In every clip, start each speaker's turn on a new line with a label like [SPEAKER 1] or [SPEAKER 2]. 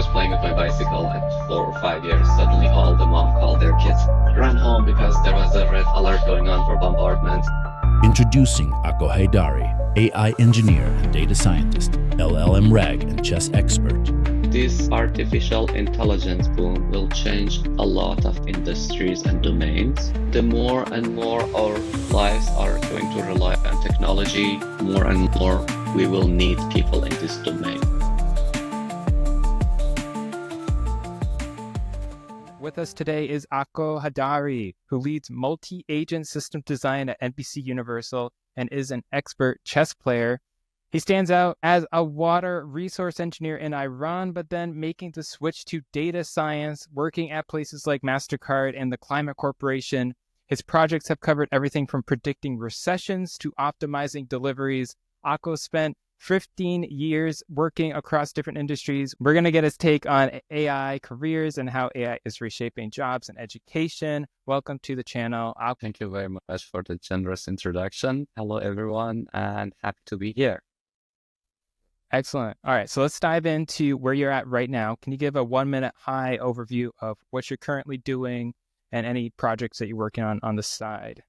[SPEAKER 1] was playing with my bicycle at 4 or 5 years. Suddenly all the mom called their kids, ran home because there was a red alert going on for bombardment.
[SPEAKER 2] Introducing Ako Heidari, AI engineer and data scientist, LLM RAG and chess expert.
[SPEAKER 1] This artificial intelligence boom will change a lot of industries and domains. The more and more our lives are going to rely on technology, more and more we will need people in this domain.
[SPEAKER 3] With us today is Ako Heidari, who leads multi-agent system design at NBC Universal and is an expert chess player. He stands out as a water resource engineer in Iran, but then making the switch to data science, working at places like MasterCard and the Climate Corporation. His projects have covered everything from predicting recessions to optimizing deliveries. Ako spent 15 years working across different industries. We're going to get his take on AI careers and how AI is reshaping jobs and education. Welcome to the channel.
[SPEAKER 1] Thank you very much for the generous introduction. Hello, everyone, and happy to be here.
[SPEAKER 3] Excellent. All right, so let's dive into where you're at right now. Can you give a 1-minute high overview of what you're currently doing and any projects that you're working on the side?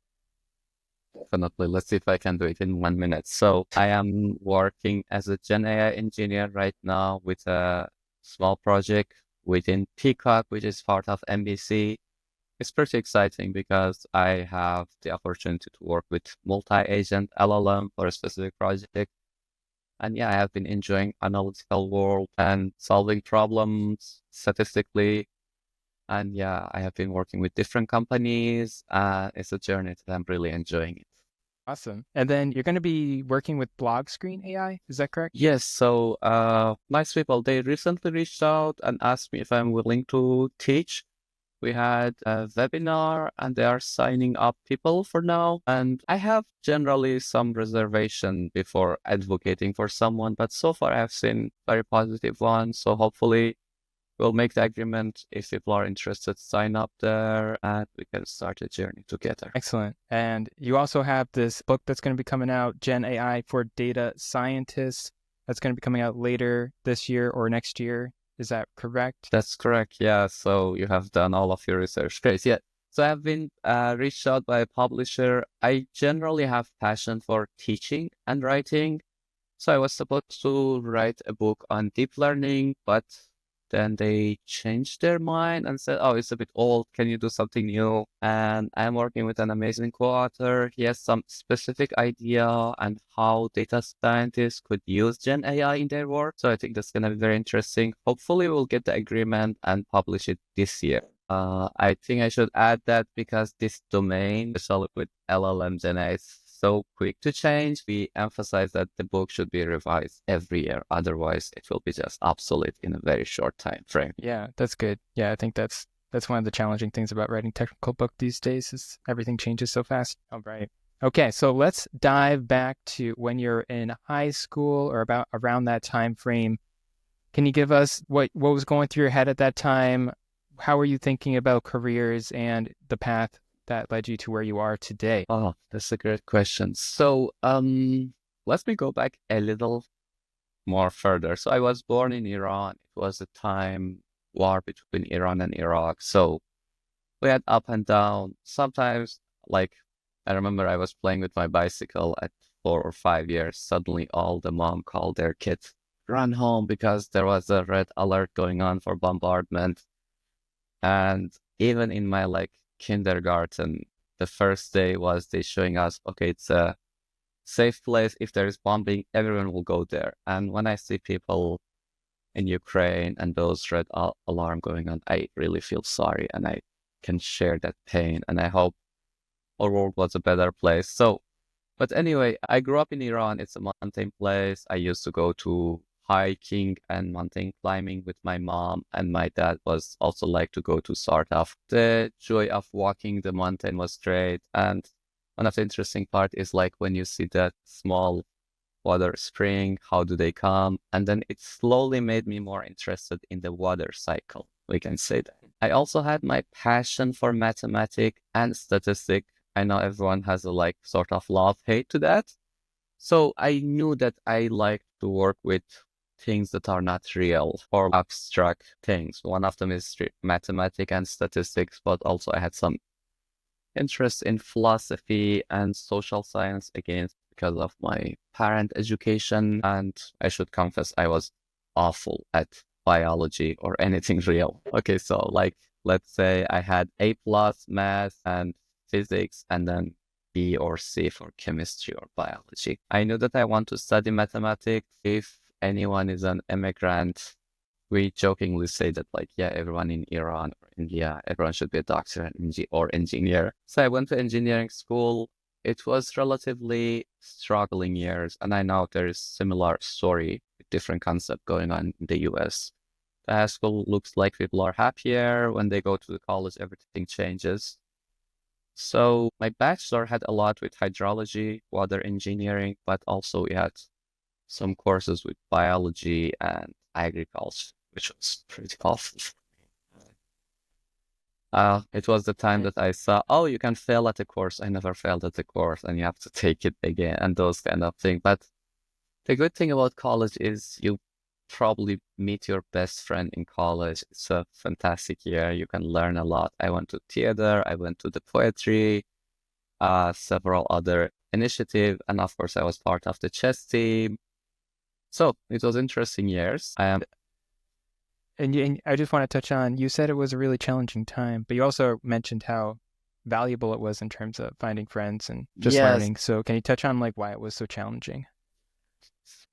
[SPEAKER 1] Definitely. Let's see if I can do it in 1 minute. So I am working as a GenAI engineer right now with a small project within Peacock, which is part of NBC. It's pretty exciting because I have the opportunity to work with multi-agent LLM for a specific project. And yeah, I have been enjoying analytical world and solving problems statistically. And yeah, I have been working with different companies. It's a journey that I'm really enjoying it.
[SPEAKER 3] Awesome. And then you're going to be working with Blog Screen AI, is that correct?
[SPEAKER 1] Yes. So nice people, they recently reached out and asked me if I'm willing to teach. We had a webinar and they are signing up people for now. And I have generally some reservation before advocating for someone, but so far I have seen very positive ones. So hopefully we'll make the agreement. If people are interested, sign up there and we can start a journey together.
[SPEAKER 3] Excellent. And you also have this book that's going to be coming out, GenAI for Data Scientists. That's going to be coming out later this year or next year. Is that correct?
[SPEAKER 1] That's correct. Yeah. So you have done all of your research. Great. Yeah. So I've been reached out by a publisher. I generally have passion for teaching and writing. So I was supposed to write a book on deep learning, but then they changed their mind and said, oh, it's a bit old. Can you do something new? And I'm working with an amazing co-author. He has some specific idea on how data scientists could use Gen AI in their work. So I think that's going to be very interesting. Hopefully we'll get the agreement and publish it this year. I think I should add that because this domain, especially with LLM Gen AI, is so quick to change. We emphasize that the book should be revised every year. Otherwise, it will be just obsolete in a very short time frame.
[SPEAKER 3] Yeah, that's good. Yeah, I think that's one of the challenging things about writing technical book these days is everything changes so fast. All right. Okay, so let's dive back to when you're in high school or about around that time frame. Can you give us what was going through your head at that time? How were you thinking about careers and the path that led you to where you are today?
[SPEAKER 1] Oh, that's a great question. So let me go back a little more further. So I was born in Iran. It was a time war between Iran and Iraq. So we had up and down. Sometimes, like, I remember I was playing with my bicycle at 4 or 5 years. Suddenly all the mom called their kids, run home because there was a red alert going on for bombardment. And even in my kindergarten, the first day was they showing us, okay, it's a safe place. If there is bombing, everyone will go there. And when I see people in Ukraine and those red alarm going on, I really feel sorry and I can share that pain. And I hope our world was a better place. So, but anyway, I grew up in Iran. It's a mountain place. I used to go to hiking and mountain climbing with my mom, and my dad was also like to go to Sartaf. The joy of walking the mountain was great. And one of the interesting part is like when you see that small water spring, how do they come? And then it slowly made me more interested in the water cycle. We can say that. I also had my passion for mathematics and statistics. I know everyone has a sort of love-hate to that. So I knew that I like to work with things that are not real or abstract things. One of them is mathematics and statistics, but also I had some interest in philosophy and social science, again, because of my parent education. And I should confess, I was awful at biology or anything real. Okay, so like, let's say I had A+ math and physics, and then B or C for chemistry or biology. I knew that I want to study mathematics. If anyone is an immigrant, we jokingly say that, like, yeah, everyone in Iran or India, everyone should be a doctor or engineer. So I went to engineering school. It was relatively struggling years, and I know there is similar story with different concept going on in the US. The high school looks like people are happier. When they go to the college, everything changes. So my bachelor had a lot with hydrology, water engineering, but also we had some courses with biology and agriculture, which was pretty awful. It was the time that I saw, oh, you can fail at a course. I never failed at a course, and you have to take it again, and those kind of things. But the good thing about college is you probably meet your best friend in college. It's a fantastic year. You can learn a lot. I went to theater, I went to the poetry, several other initiatives, and of course I was part of the chess team. So it was interesting years.
[SPEAKER 3] And I just want to touch on, you said it was a really challenging time, but you also mentioned how valuable it was in terms of finding friends and just
[SPEAKER 1] Yes.
[SPEAKER 3] learning. So can you touch on like why it was so challenging?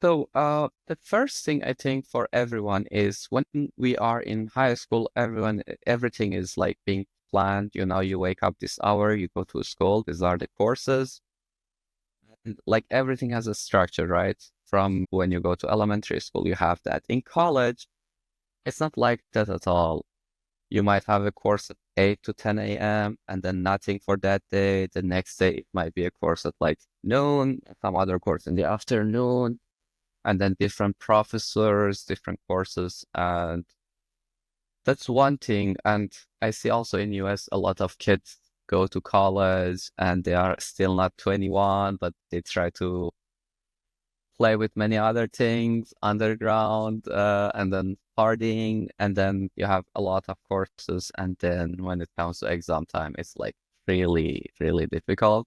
[SPEAKER 1] So the first thing I think for everyone is when we are in high school, everything is like being planned. You know, you wake up this hour, you go to school, these are the courses. And, like, everything has a structure, right? From when you go to elementary school, you have that. In college, it's not like that at all. You might have a course at 8 to 10 a.m. and then nothing for that day. The next day, it might be a course at like noon, some other course in the afternoon, and then different professors, different courses. And that's one thing. And I see also in US, a lot of kids go to college and they are still not 21, but they try to play with many other things underground, and then partying, and then you have a lot of courses, and then when it comes to exam time, it's like really, really difficult.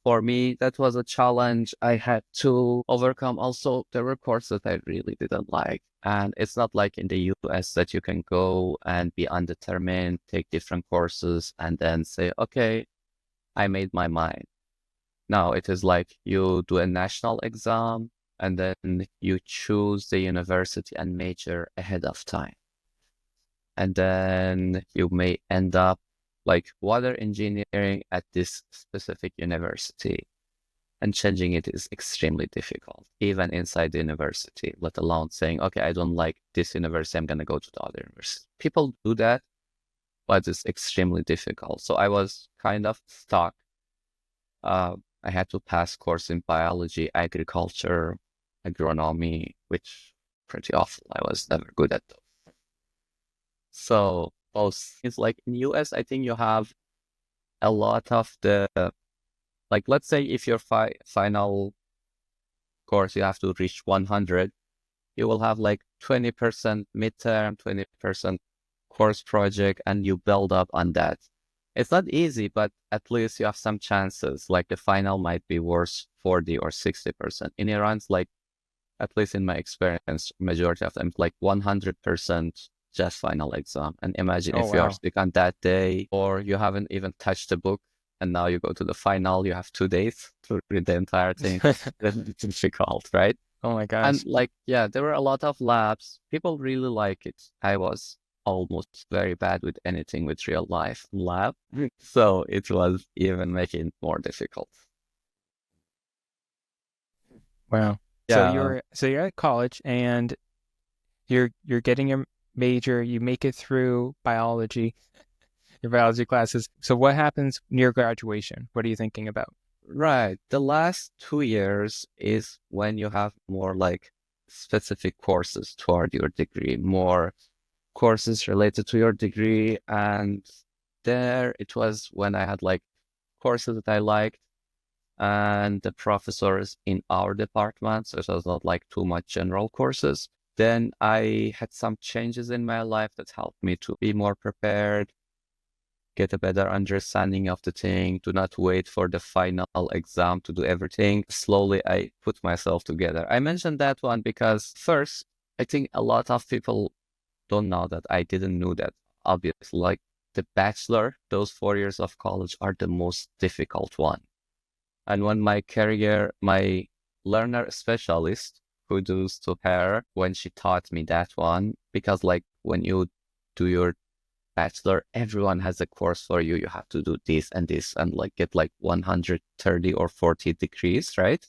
[SPEAKER 1] For me, that was a challenge I had to overcome. Also, there were courses I really didn't like, and it's not like in the US that you can go and be undetermined, take different courses, and then say, okay, I made my mind. No, it is like you do a national exam, and then you choose the university and major ahead of time. And then you may end up like water engineering at this specific university. And changing it is extremely difficult, even inside the university, let alone saying, okay, I don't like this university, I'm going to go to the other university. People do that, but it's extremely difficult. So I was kind of stuck. I had to pass course in biology, agriculture, agronomy, which pretty awful. I was never good at those. So both, it's like in US, I think you have a lot of the, like, let's say if your final course, you have to reach 100, you will have like 20% midterm, 20% course project, and you build up on that. It's not easy, but at least you have some chances. Like the final might be worth 40 or 60%. In Iran, it's like, at least in my experience, majority of them, like 100% just final exam. And imagine if you are sick on that day, or you haven't even touched the book, and now you go to the final, you have 2 days to read the entire thing. That's difficult, right?
[SPEAKER 3] Oh my gosh.
[SPEAKER 1] And like, yeah, there were a lot of labs. People really like it. I was almost very bad with anything with real life lab. So it was even making it more difficult.
[SPEAKER 3] Wow.
[SPEAKER 1] Yeah.
[SPEAKER 3] So you're at college and you're getting your major, you make it through biology, your biology classes. So what happens near graduation? What are you thinking about?
[SPEAKER 1] Right. The last 2 years is when you have more like specific courses toward your degree, more courses related to your degree. And there it was when I had like courses that I liked and the professors in our department. So it was not like too much general courses. Then I had some changes in my life that helped me to be more prepared, get a better understanding of the thing, do not wait for the final exam to do everything. Slowly, I put myself together. I mentioned that one because first, I think a lot of people don't know that. I didn't know that. Obviously, like the bachelor, those 4 years of college are the most difficult one. And when my learner specialist, kudos to her when she taught me that one, because like when you do your bachelor, everyone has a course for you. You have to do this and like get like 130 or 40 degrees, right?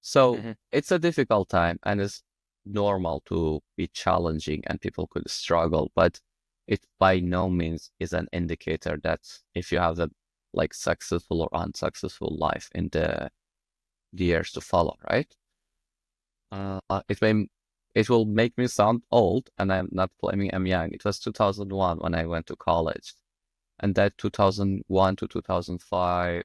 [SPEAKER 1] So it's a difficult time and it's normal to be challenging and people could struggle, but it by no means is an indicator that if you have a like successful or unsuccessful life in the years to follow, right? It will make me sound old, and I'm not claiming I'm young. It was 2001 when I went to college, and that 2001 to 2005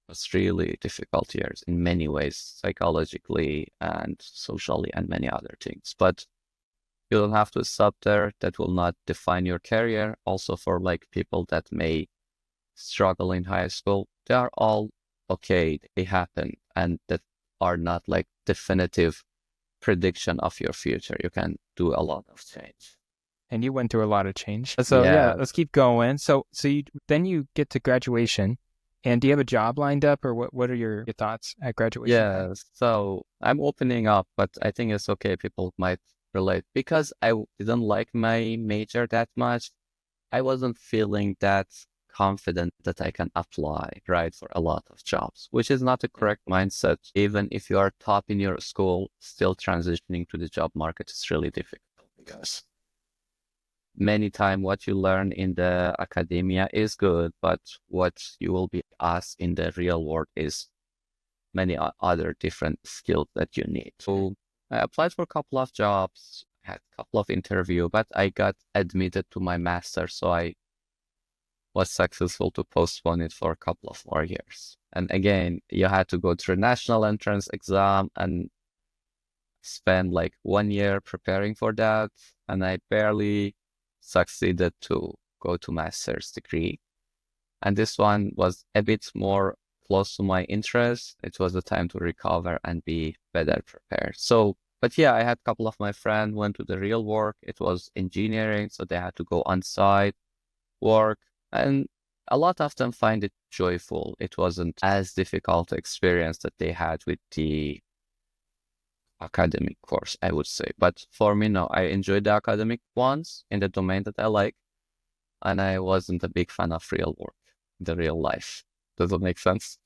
[SPEAKER 1] was really difficult years in many ways, psychologically and socially and many other things. But you don't have to stop there. That will not define your career. Also for like people that may struggle in high school, they are all okay. They happen and that are not like definitive prediction of your future. You can do a lot of change.
[SPEAKER 3] And you went through a lot of change. So yeah, let's keep going. So you get to graduation, and do you have a job lined up, or what are your thoughts at graduation?
[SPEAKER 1] Yeah, so I'm opening up, but I think it's okay. People might relate because I didn't like my major that much. I wasn't feeling that confident that I can apply, right, for a lot of jobs, which is not a correct mindset. Even if you are top in your school, still transitioning to the job market is really difficult because many times what you learn in the academia is good, but what you will be asked in the real world is many other different skills that you need. So I applied for a couple of jobs, had a couple of interviews, but I got admitted to my master, so I was successful to postpone it for a couple of more years. And again, you had to go through a national entrance exam and spend like 1 year preparing for that. And I barely succeeded to go to master's degree. And this one was a bit more close to my interest. It was the time to recover and be better prepared. So, but yeah, I had a couple of my friends went to the real work. It was engineering, so they had to go on site, work, and a lot of them find it joyful. It wasn't as difficult experience that they had with the academic course, I would say. But for me, no, I enjoyed the academic ones in the domain that I like, and I wasn't a big fan of real work, the real life. Does that make sense?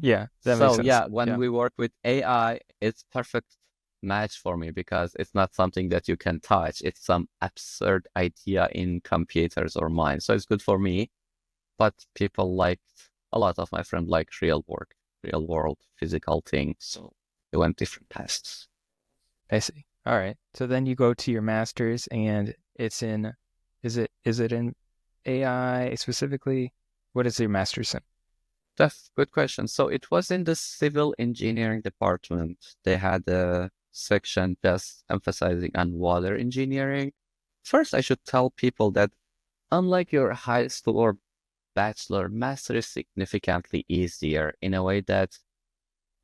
[SPEAKER 3] Yeah, that makes sense.
[SPEAKER 1] Yeah, when we work with AI, it's perfect match for me because it's not something that you can touch. It's some absurd idea in computers or minds. So it's good for me. But people a lot of my friends like real work, real world, physical things. So they went different paths.
[SPEAKER 3] I see. All right. So then you go to your master's, and it's in, is it in AI specifically? What is your master's in?
[SPEAKER 1] That's a good question. So it was in the civil engineering department. They had a section just emphasizing on water engineering. First, I should tell people that unlike your high school or bachelor, master is significantly easier in a way that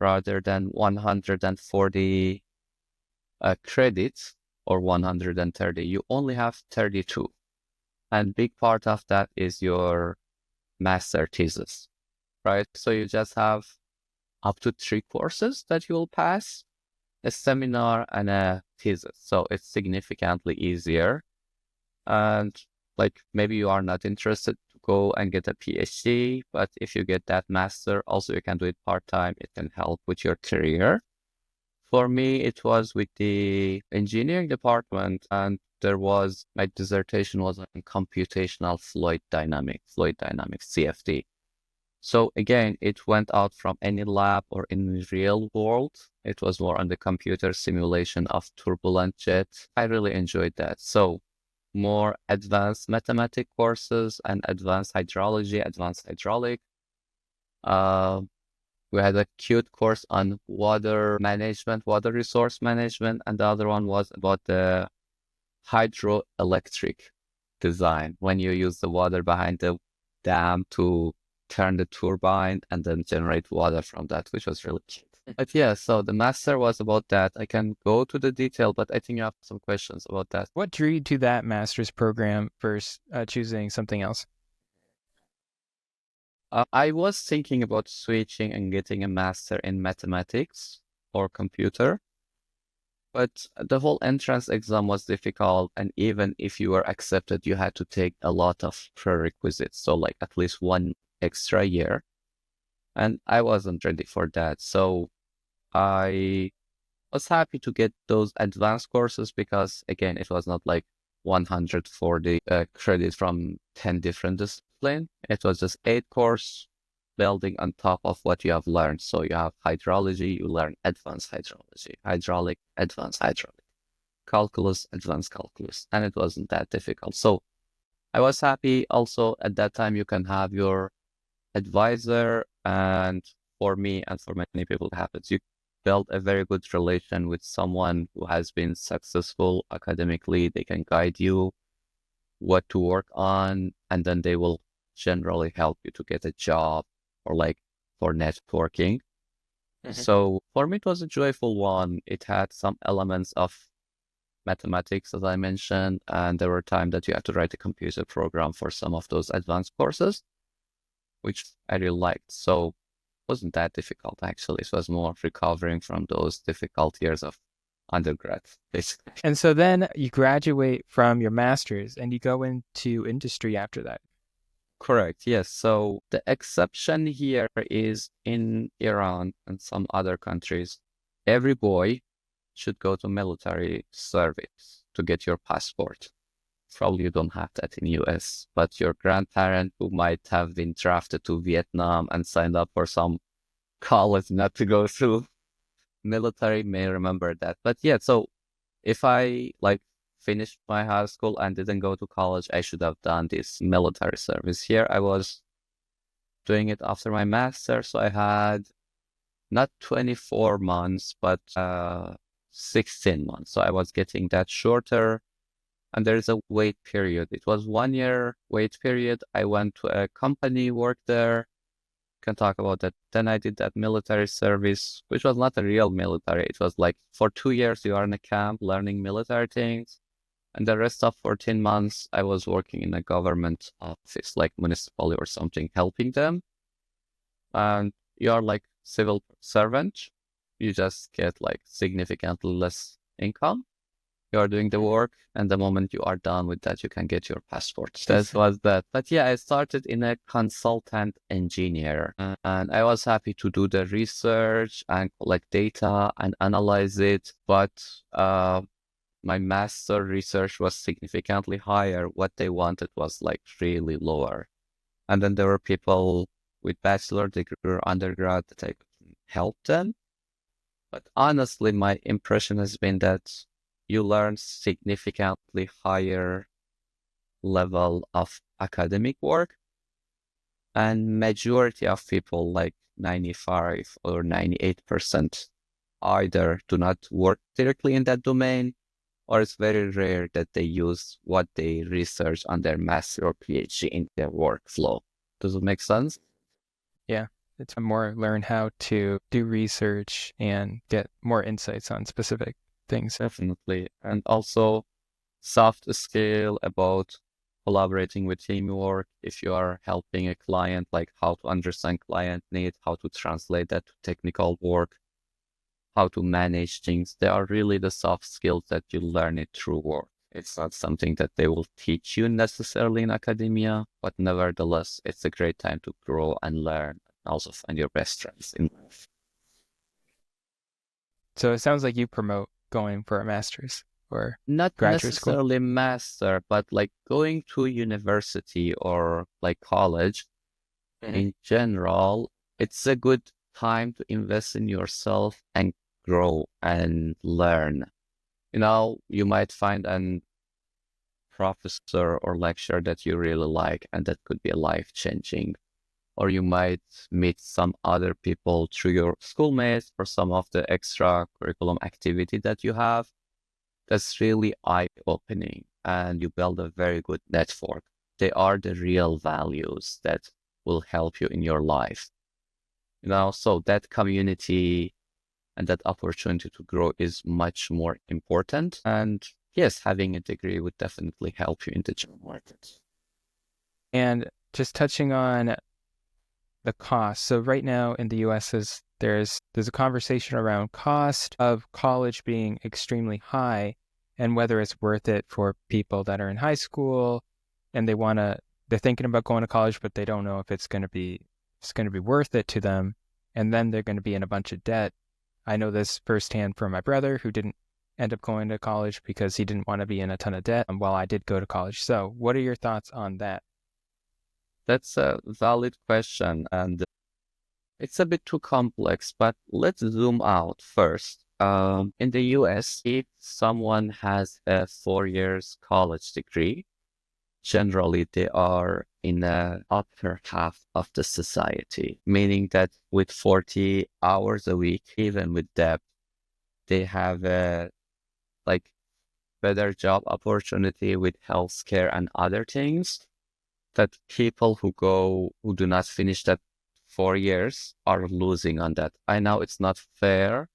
[SPEAKER 1] rather than 140 credits or 130, you only have 32. And big part of that is your master thesis, right? So you just have up to 3 courses that you will pass, a seminar and a thesis. So it's significantly easier. And like maybe you are not interested to go and get a PhD, but if you get that master, also you can do it part-time. It can help with your career. For me, it was with the engineering department, and my dissertation was on computational fluid dynamics, CFD. So again, it went out from any lab or in the real world. It was more on the computer simulation of turbulent jets. I really enjoyed that. So more advanced mathematics courses and advanced hydrology, advanced hydraulic. We had a cute course on water management, water resource management, and the other one was about the hydroelectric design, when you use the water behind the dam to turn the turbine and then generate water from that, which was really cute. But yeah, so the master was about that. I can go to the detail, but I think you have some questions about that.
[SPEAKER 3] What drew you to that master's program versus choosing something else?
[SPEAKER 1] I was thinking about switching and getting a master in mathematics or computer, but the whole entrance exam was difficult. And even if you were accepted, you had to take a lot of prerequisites. So like at least one extra year. And I wasn't ready for that. So I was happy to get those advanced courses because, again, it was not like 140 credit from 10 different disciplines. It was just 8 course building on top of what you have learned. So you have hydrology, you learn advanced hydrology, hydraulic, advanced hydraulic, calculus, advanced calculus, and it wasn't that difficult. So I was happy. Also, at that time, you can have your advisor, and for me and for many people, it happens. You build a very good relation with someone who has been successful academically. They can guide you what to work on, and then they will generally help you to get a job or like for networking. So for me, it was a joyful one. It had some elements of mathematics, as I mentioned, and there were times that you had to write a computer program for some of those advanced courses, which I really liked. So it wasn't that difficult, actually. It was more recovering from those difficult years of undergrad, basically.
[SPEAKER 3] And so then you graduate from your master's and you go into industry after that.
[SPEAKER 1] Correct, yes. So the exception here is in Iran and some other countries, every boy should go to military service to get your passport. Probably you don't have that in US, but your grandparent who might have been drafted to Vietnam and signed up for some college not to go through military may remember that. But yeah, so if I like finished my high school and didn't go to college, I should have done this military service. Here I was doing it after my master, so I had not 24 months, but 16 months. So I was getting that shorter. And there's a wait period. It was 1 year wait period. I went to a company, worked there. Can talk about that. Then I did that military service, which was not a real military. It was like for 2 years you are in a camp learning military things. And the rest of 14 months, I was working in a government office, like municipal or something, helping them. And you are like civil servant. You just get like significantly less income. You are doing the work, and the moment you are done with that, you can get your passport. That was that. But yeah, I started in a consultant engineer, and I was happy to do the research and collect data and analyze it. But my master research was significantly higher. What they wanted was like really lower. And then there were people with bachelor degree or undergrad that I could help them. But honestly, my impression has been that you learn significantly higher level of academic work, and majority of people, like 95 or 98%, either do not work directly in that domain, or it's very rare that they use what they research on their master or PhD in their workflow. Does it make sense?
[SPEAKER 3] Yeah, it's more learn how to do research and get more insights on specific things.
[SPEAKER 1] Definitely. And also soft skill about collaborating with teamwork. If you are helping a client, like how to understand client need, how to translate that to technical work, how to manage things. They are really the soft skills that you learn it through work. It's not something that they will teach you necessarily in academia, but nevertheless, it's a great time to grow and learn, and also find your best friends in life.
[SPEAKER 3] So it sounds like you promote going for a master's or
[SPEAKER 1] Not
[SPEAKER 3] graduate school.
[SPEAKER 1] necessarily master, but like going to university or like college in general, it's a good time to invest in yourself and grow and learn. You know, you might find an professor or lecturer that you really like, and that could be life-changing. or you might meet some other people through your schoolmates or some of the extra curriculum activity that you have. That's really eye-opening, and you build a very good network. They are the real values that will help you in your life. So that community and that opportunity to grow is much more important. And yes, having a degree would definitely help you in the job market.
[SPEAKER 3] And just touching on the cost. So right now in the US, there's a conversation around cost of college being extremely high and whether it's worth it for people that are in high school and they're thinking about going to college, but they don't know if it's going to be worth it to them. And then they're going to be in a bunch of debt. I know this firsthand from my brother who didn't end up going to college because he didn't want to be in a ton of debt while I did go to college. So what are your thoughts on that?
[SPEAKER 1] That's a valid question, and it's a bit too complex, but let's zoom out first. In the US, if someone has a 4 years college degree, generally they are in the upper half of the society, meaning that with 40 hours a week, even with debt, they have a better job opportunity with healthcare and other things that people who do not finish that 4 years are losing on that. I know it's not fair.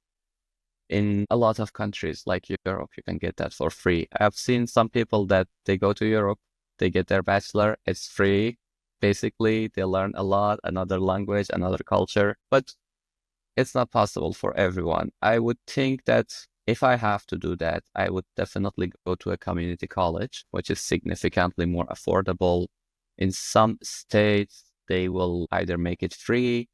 [SPEAKER 1] In a lot of countries like Europe, you can get that for free. I've seen some people that they go to Europe, they get their bachelor, it's free. Basically, they learn a lot, another language, another culture, but it's not possible for everyone. I would think that if I have to do that, I would definitely go to a community college, which is significantly more affordable. In some states, they will either make it free,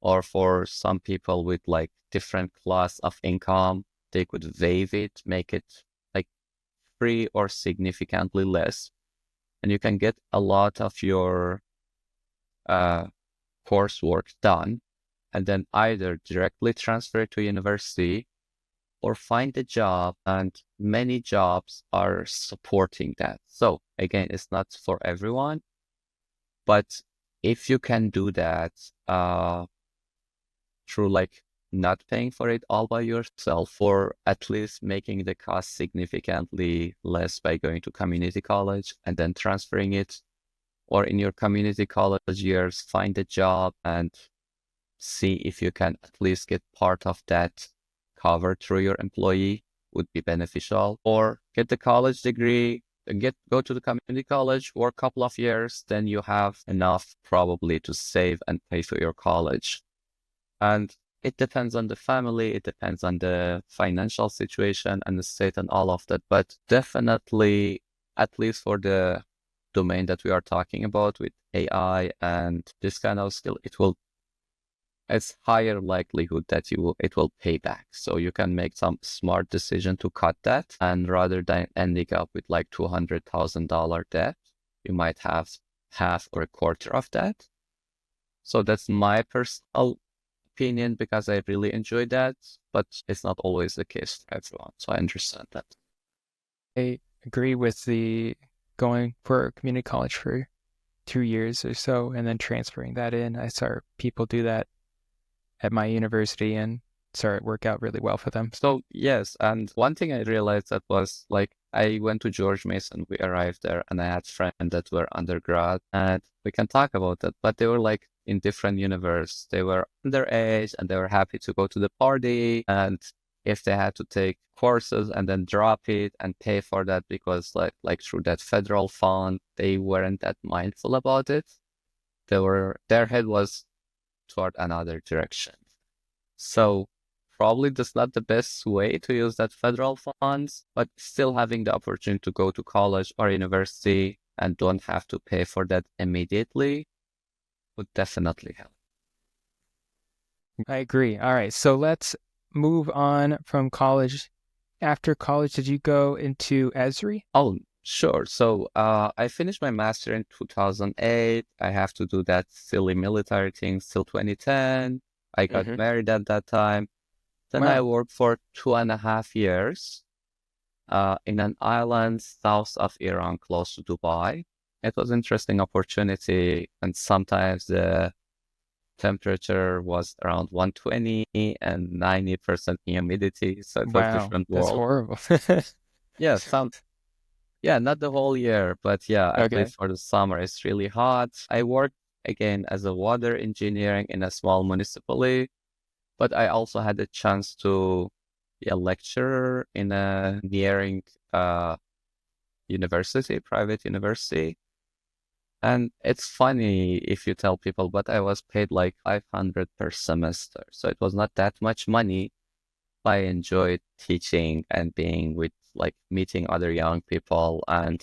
[SPEAKER 1] or for some people with different class of income, they could waive it, make it free or significantly less. And you can get a lot of your coursework done and then either directly transfer to university or find a job, and many jobs are supporting that. So again, it's not for everyone, but if you can do that through not paying for it all by yourself, or at least making the cost significantly less by going to community college and then transferring it, or in your community college years, find a job and see if you can at least get part of that covered through your employee would be beneficial. Or get the college degree, go to the community college, work a couple of years, then you have enough probably to save and pay for your college. And it depends on the family, it depends on the financial situation and the state and all of that. But definitely, at least for the domain that we are talking about with AI and this kind of skill, it's higher likelihood that it will pay back. So you can make some smart decision to cut that, and rather than ending up with $200,000 debt, you might have half or a quarter of that. So that's my personal opinion, because I really enjoy that, but it's not always the case for everyone. So I understand that.
[SPEAKER 3] I agree with the going for community college for 2 years or so and then transferring that in. I saw people do that at my university and saw it work out really well for them.
[SPEAKER 1] So yes, and one thing I realized that was I went to George Mason, we arrived there, and I had friends that were undergrad, and we can talk about that, but they were in different universe. They were underage and they were happy to go to the party, and if they had to take courses and then drop it and pay for that because through that federal fund, they weren't that mindful about it. Their head was toward another direction. So probably that's not the best way to use that federal funds, but still having the opportunity to go to college or university and don't have to pay for that immediately would definitely help.
[SPEAKER 3] I agree. All right, so let's move on from college. After college, did you go into Esri?
[SPEAKER 1] Oh, sure. So I finished my master in 2008. I have to do that silly military thing till 2010. I got married at that time. Then I worked for 2.5 years in an island south of Iran, close to Dubai. It was an interesting opportunity, and sometimes the temperature was around 120 and 90% humidity. So it was
[SPEAKER 3] Wow,
[SPEAKER 1] different
[SPEAKER 3] that's
[SPEAKER 1] world.
[SPEAKER 3] horrible.
[SPEAKER 1] Yeah, not the whole year, but yeah, at
[SPEAKER 3] Okay.
[SPEAKER 1] least for the summer, it's really hot. I worked again as a water engineering in a small municipality, but I also had the chance to be a lecturer in a nearing uh, university, private university. And it's funny if you tell people, but I was paid like 500 per semester. So it was not that much money. I enjoyed teaching and being with like meeting other young people, and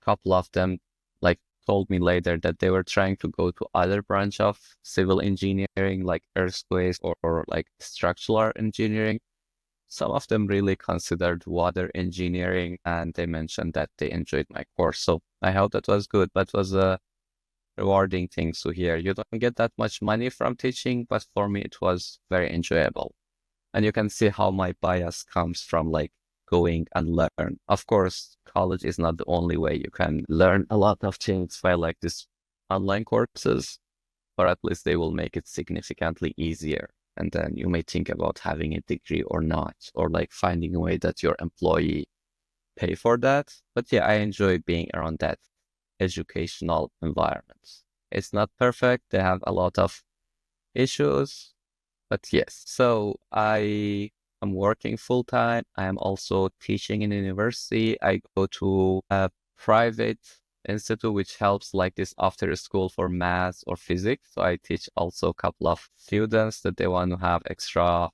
[SPEAKER 1] a couple of them like told me later that they were trying to go to other branch of civil engineering like earthquakes or like structural engineering. Some of them really considered water engineering, and they mentioned that they enjoyed my course. So I hope that was good, but it was a rewarding thing to hear. You don't get that much money from teaching, but for me, it was very enjoyable. And you can see how my bias comes from like going and learn. Of course, college is not the only way you can learn a lot of things by like this online courses, or at least they will make it significantly easier. And then you may think about having a degree or not, or like finding a way that your employee pay for that. But yeah, I enjoy being around that educational environment. It's not perfect. They have a lot of issues, but yes. So I am working full time. I am also teaching in university. I go to a private institute which helps like this after school for math or physics. So I teach also a couple of students that they want to have extra,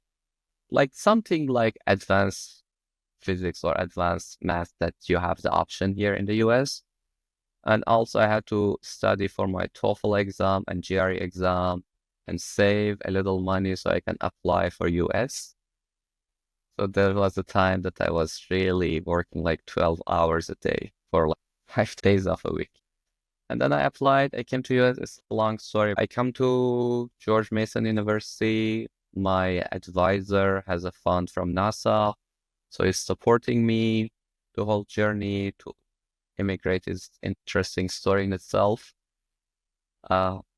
[SPEAKER 1] like something like advanced physics or advanced math that you have the option here in the US. And also I had to study for my TOEFL exam and GRE exam and save a little money so I can apply for US. So there was a time that I was really working like 12 hours a day for like 5 days of a week. And then I applied, I came to US. It's a long story. I come to George Mason University. My advisor has a fund from NASA. So he's supporting me the whole journey to immigrate is interesting story in itself.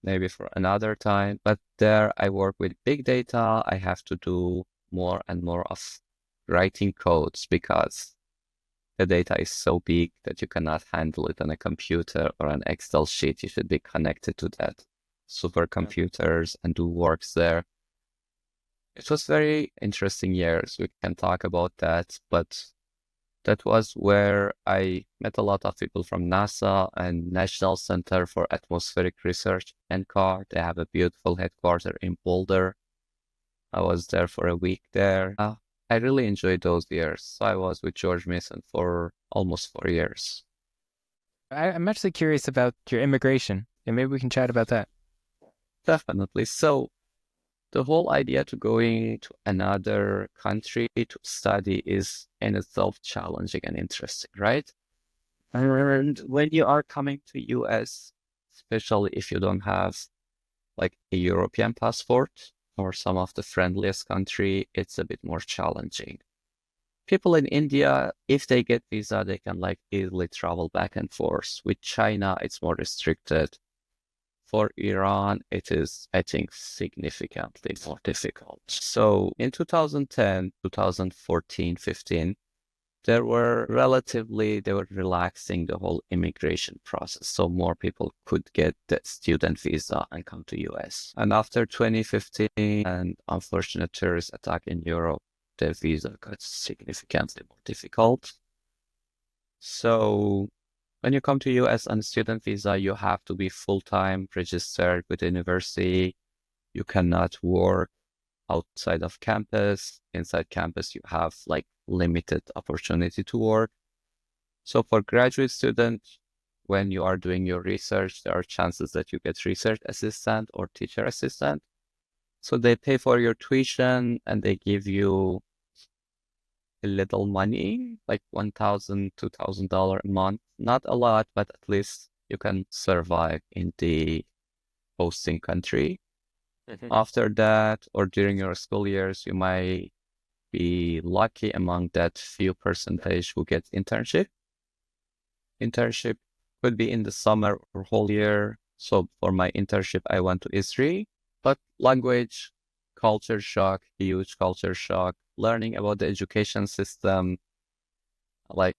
[SPEAKER 1] Maybe for another time. But there I work with big data. I have to do more and more of writing codes because the data is so big that you cannot handle it on a computer or an Excel sheet. You should be connected to that supercomputers and do works there. It was very interesting years. We can talk about that, but that was where I met a lot of people from NASA and National Center for Atmospheric Research, NCAR. They have a beautiful headquarters in Boulder. I was there for a week there. I really enjoyed those years. So I was with George Mason for almost 4 years.
[SPEAKER 3] I'm actually curious about your immigration, and maybe we can chat about that.
[SPEAKER 1] Definitely. So the whole idea to going to another country to study is in itself challenging and interesting, right? And when you are coming to US, especially if you don't have like a European passport or some of the friendliest country, it's a bit more challenging. People in India, if they get visa, they can like easily travel back and forth. With China, it's more restricted. For Iran, it is, I think, significantly more difficult. So in 2010, 2014, 15, they were relaxing the whole immigration process. So more people could get the student visa and come to US. And after 2015 and unfortunate terrorist attack in Europe, the visa got significantly more difficult. So when you come to US on student visa, you have to be full-time registered with the university. You cannot work outside of campus. Inside campus, you have like limited opportunity to work. So for graduate students, when you are doing your research, there are chances that you get research assistant or teacher assistant. So they pay for your tuition and they give you a little money, like $1,000, $2,000 a month. Not a lot, but at least you can survive in the hosting country. After that, or during your school years, you might be lucky among that few percentage who get internship. Internship could be in the summer or whole year. So for my internship, I went to Israel. But language, culture shock, huge culture shock, learning about the education system, like,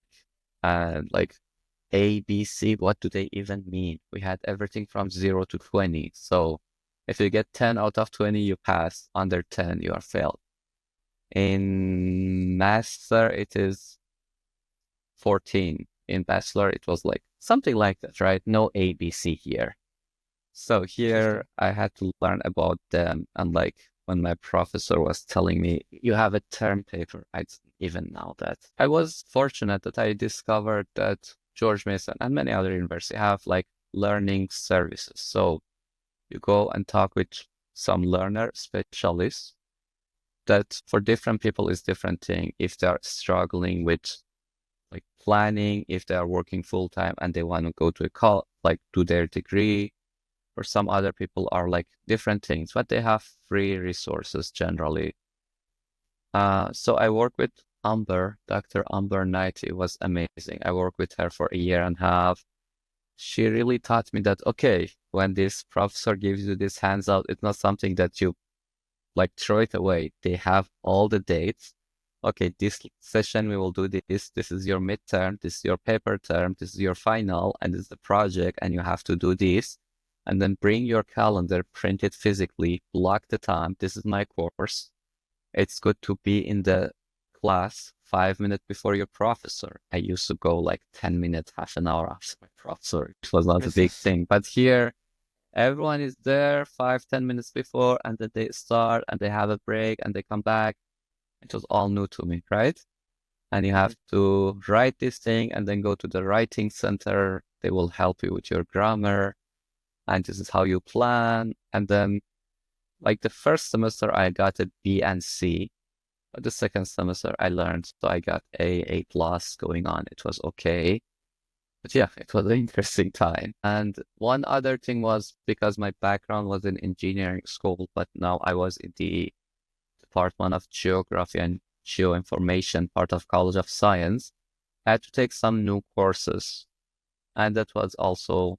[SPEAKER 1] like A, B, C, what do they even mean? We had everything from 0 to 20. So if you get 10 out of 20, you pass. Under 10, you are failed. In master, it is 14. In bachelor, it was like something like that, right? No A, B, C here. So here I had to learn about them. And like when my professor was telling me, you have a term paper, I didn't even know that. I was fortunate that I discovered that George Mason and many other universities have like learning services. So you go and talk with some learner specialists that for different people is different thing. If they're struggling with like planning, if they are working full time and they want to go to a call, like do their degree, or some other people are like different things, but they have free resources generally. So I work with Dr. Amber Knight. It was amazing. I worked with her for a year and a half. She really taught me that, okay, when this professor gives you this hands out, it's not something that you like throw it away. They have all the dates. Okay, this session we will do this. This is your midterm. This is your paper term. This is your final, and this is the project, and you have to do this. And then bring your calendar, print it physically, block the time. This is my course. It's good to be in the class 5 minutes before your professor. I used to go like 10 minutes, half an hour after my professor. It was not a big thing. But here, everyone is there 5-10 minutes before, and then they start and they have a break and they come back. It was all new to me, right? And you have to write this thing and then go to the writing center. They will help you with your grammar. And this is how you plan. And then like the first semester, I got a B and C. But the second semester I learned, so I got A plus going on. It was okay. But yeah, it was an interesting time. And one other thing was because my background was in engineering school, but now I was in the Department of Geography and Geoinformation, part of College of Science. I had to take some new courses. And that was also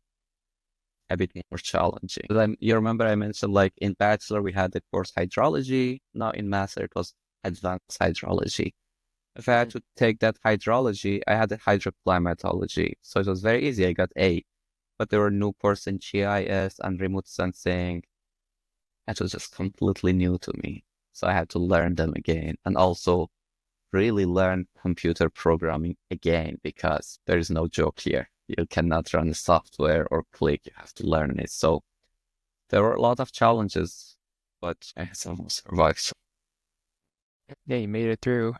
[SPEAKER 1] a bit more challenging. You remember I mentioned like in bachelor, we had the course hydrology. Now in master, it was advanced hydrology. If I had to take that hydrology, I had a hydroclimatology. So it was very easy. I got A. But there were new courses in GIS and remote sensing. It was just completely new to me. So I had to learn them again and also really learn computer programming again because there is no joke here. You cannot run the software or click. You have to learn it. So there were a lot of challenges, but I somehow survived.
[SPEAKER 3] Yeah, you made it through.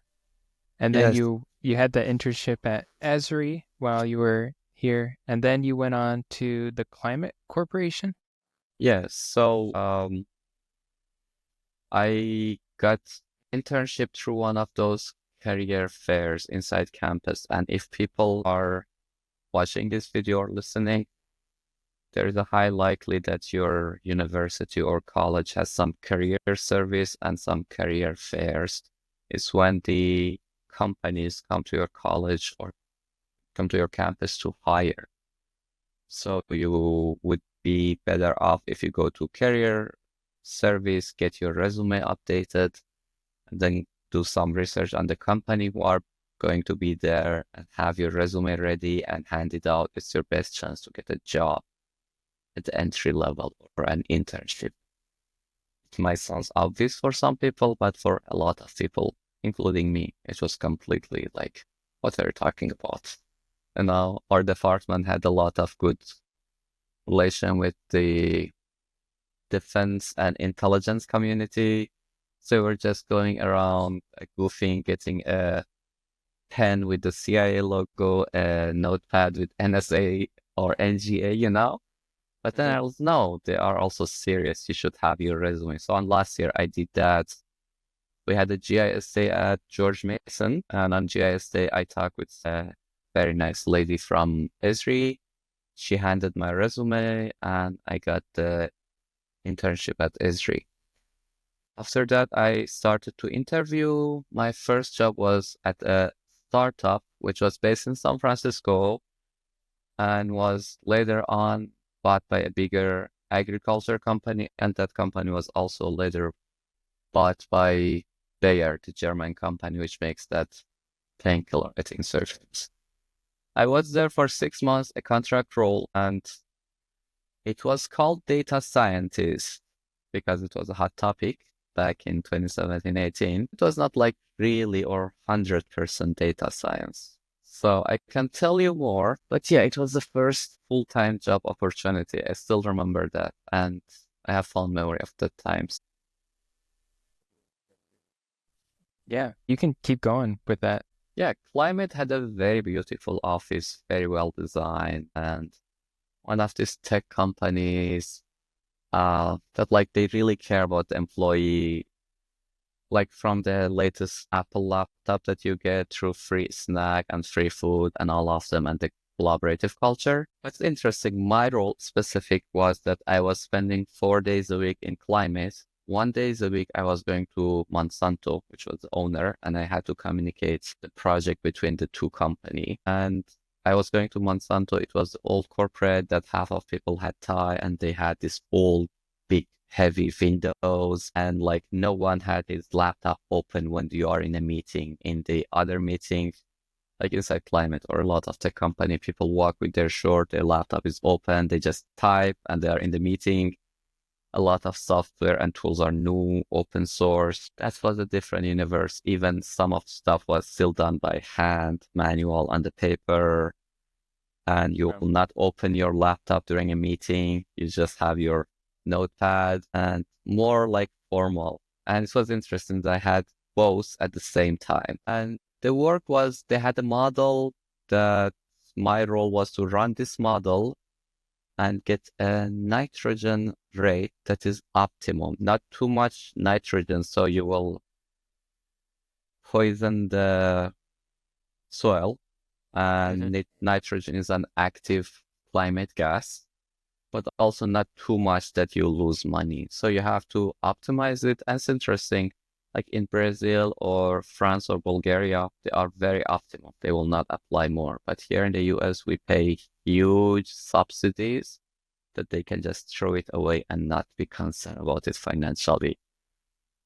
[SPEAKER 3] And then
[SPEAKER 1] Yes.
[SPEAKER 3] you had the internship at Esri while you were here, and then you went on to the Climate Corporation.
[SPEAKER 1] Yes. So I got internship through one of those career fairs inside campus. And if people are watching this video or listening, there is a high likely that your university or college has some career service and some career fairs. It's when the companies come to your college or come to your campus to hire. So you would be better off if you go to career service, get your resume updated, and then do some research on the company who are going to be there and have your resume ready and hand it out. It's your best chance to get a job at the entry level or an internship. It might sound obvious for some people, but for a lot of people, including me, it was completely like, what are you talking about? And now our department had a lot of good relation with the defense and intelligence community. So we're just going around goofing, getting a pen with the CIA logo, a notepad with NSA or NGA, you know? But then I was, no, they are also serious. You should have your resume. So on last year, I did that. We had a GIS day at George Mason. And on GIS day, I talked with a very nice lady from Esri. She handed my resume and I got the internship at Esri. After that, I started to interview. My first job was at a startup, which was based in San Francisco and was later on bought by a bigger agriculture company, and that company was also later bought by Bayer, the German company, which makes that painkiller, I think, surgeons. I was there for 6 months, a contract role, and it was called data scientist because it was a hot topic back in 2017-18. It was not like really or 100% data science. So I can tell you more, but yeah, it was the first full-time job opportunity. I still remember that, and I have fond memory of the times.
[SPEAKER 3] Yeah, you can keep going with that.
[SPEAKER 1] Yeah, Climate had a very beautiful office, very well designed, and one of these tech companies that like they really care about the employee, like from the latest Apple laptop that you get through free snack and free food and all of them, and the collaborative culture. What's interesting, my role specific was that I was spending 4 days a week in Climate. 1 day a week I was going to Monsanto, which was the owner, and I had to communicate the project between the two companies. And I was going to Monsanto. It was the old corporate that half of people had tie, and they had this old, big, heavy windows, and like no one had his laptop open when you are in a meeting. In the other meetings, like inside Climate or a lot of tech company, people walk with their shirt, their laptop is open, they just type, and they are in the meeting. A lot of software and tools are new, open source. That was a different universe. Even some of stuff was still done by hand, manual on the paper. And you will not open your laptop during a meeting. You just have your notepad and more like formal. And it was interesting that I had both at the same time. And the work was, they had a model that my role was to run this model and get a nitrogen rate that is optimum, not too much nitrogen, so you will poison the soil. And nitrogen is an active climate gas, but also not too much that you lose money. So you have to optimize it. And it's interesting, like in Brazil or France or Bulgaria, they are very optimal. They will not apply more. But here in the US, we pay huge subsidies that they can just throw it away and not be concerned about it financially.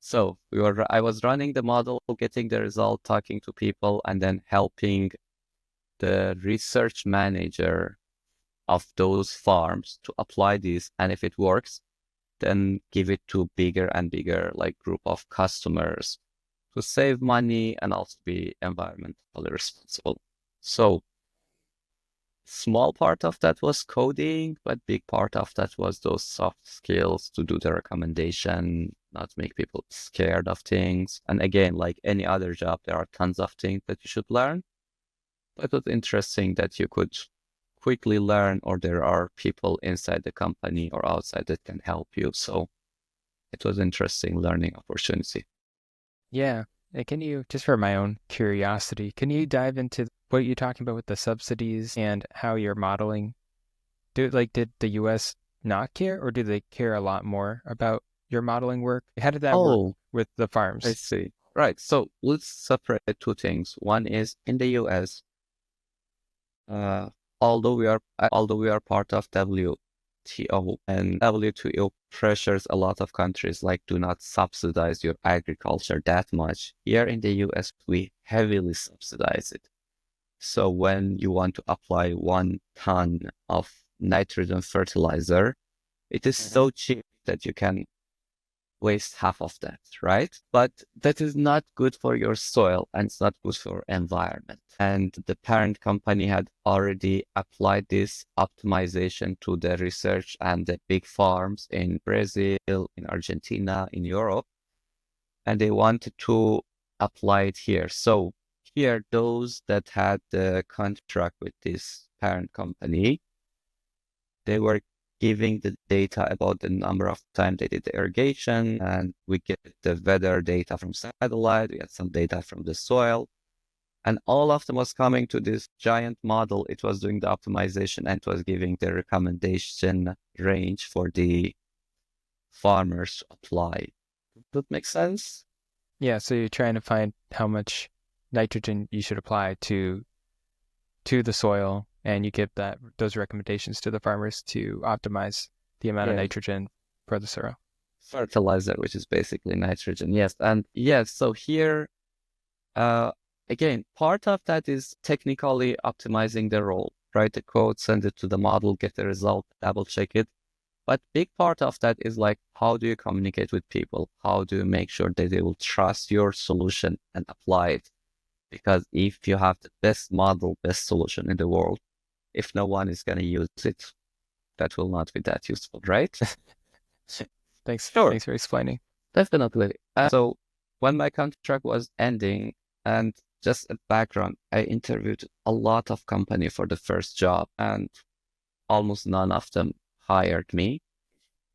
[SPEAKER 1] So I was running the model, getting the result, talking to people, and then helping the research manager of those farms to apply this. And if it works, then give it to bigger and bigger like group of customers to save money and also be environmentally responsible. So small part of that was coding, but big part of that was those soft skills to do the recommendation, not make people scared of things. And again, like any other job, there are tons of things that you should learn. But it was interesting that you could quickly learn, or there are people inside the company or outside that can help you. So it was interesting learning opportunity.
[SPEAKER 3] Yeah. And can you, just for my own curiosity, can you dive into what you're talking about with the subsidies and how you're modeling? Did the US not care, or do they care a lot more about your modeling work? How did that work with the farms?
[SPEAKER 1] I see. Right. So let's separate two things. One is in the US, although we are part of WTO, and WTO pressures a lot of countries like do not subsidize your agriculture that much. Here in the US, we heavily subsidize it. So when you want to apply 1 ton of nitrogen fertilizer, it is so cheap that you can waste half of that, right? But that is not good for your soil, and it's not good for environment. And the parent company had already applied this optimization to the research and the big farms in Brazil, in Argentina, in Europe, and they wanted to apply it here. So here, those that had the contract with this parent company, they were giving the data about the number of times they did the irrigation, and we get the weather data from satellite, we had some data from the soil, and all of them was coming to this giant model. It was doing the optimization and it was giving the recommendation range for the farmers to apply. Does that make sense?
[SPEAKER 3] Yeah, so you're trying to find how much nitrogen you should apply to the soil, and you give those recommendations to the farmers to optimize the amount of
[SPEAKER 1] Yeah.
[SPEAKER 3] nitrogen for the soil.
[SPEAKER 1] Fertilizer, which is basically nitrogen. Yes. And yes, so here, again, part of that is technically optimizing the role. Write the code, send it to the model, get the result, double check it. But big part of that is like, how do you communicate with people? How do you make sure that they will trust your solution and apply it? Because if you have the best model, best solution in the world, if no one is going to use it, that will not be that useful, right?
[SPEAKER 3] Thanks.
[SPEAKER 1] Sure.
[SPEAKER 3] Thanks for explaining.
[SPEAKER 1] Definitely. So when my contract was ending, and just a background, I interviewed a lot of company for the first job, and almost none of them hired me.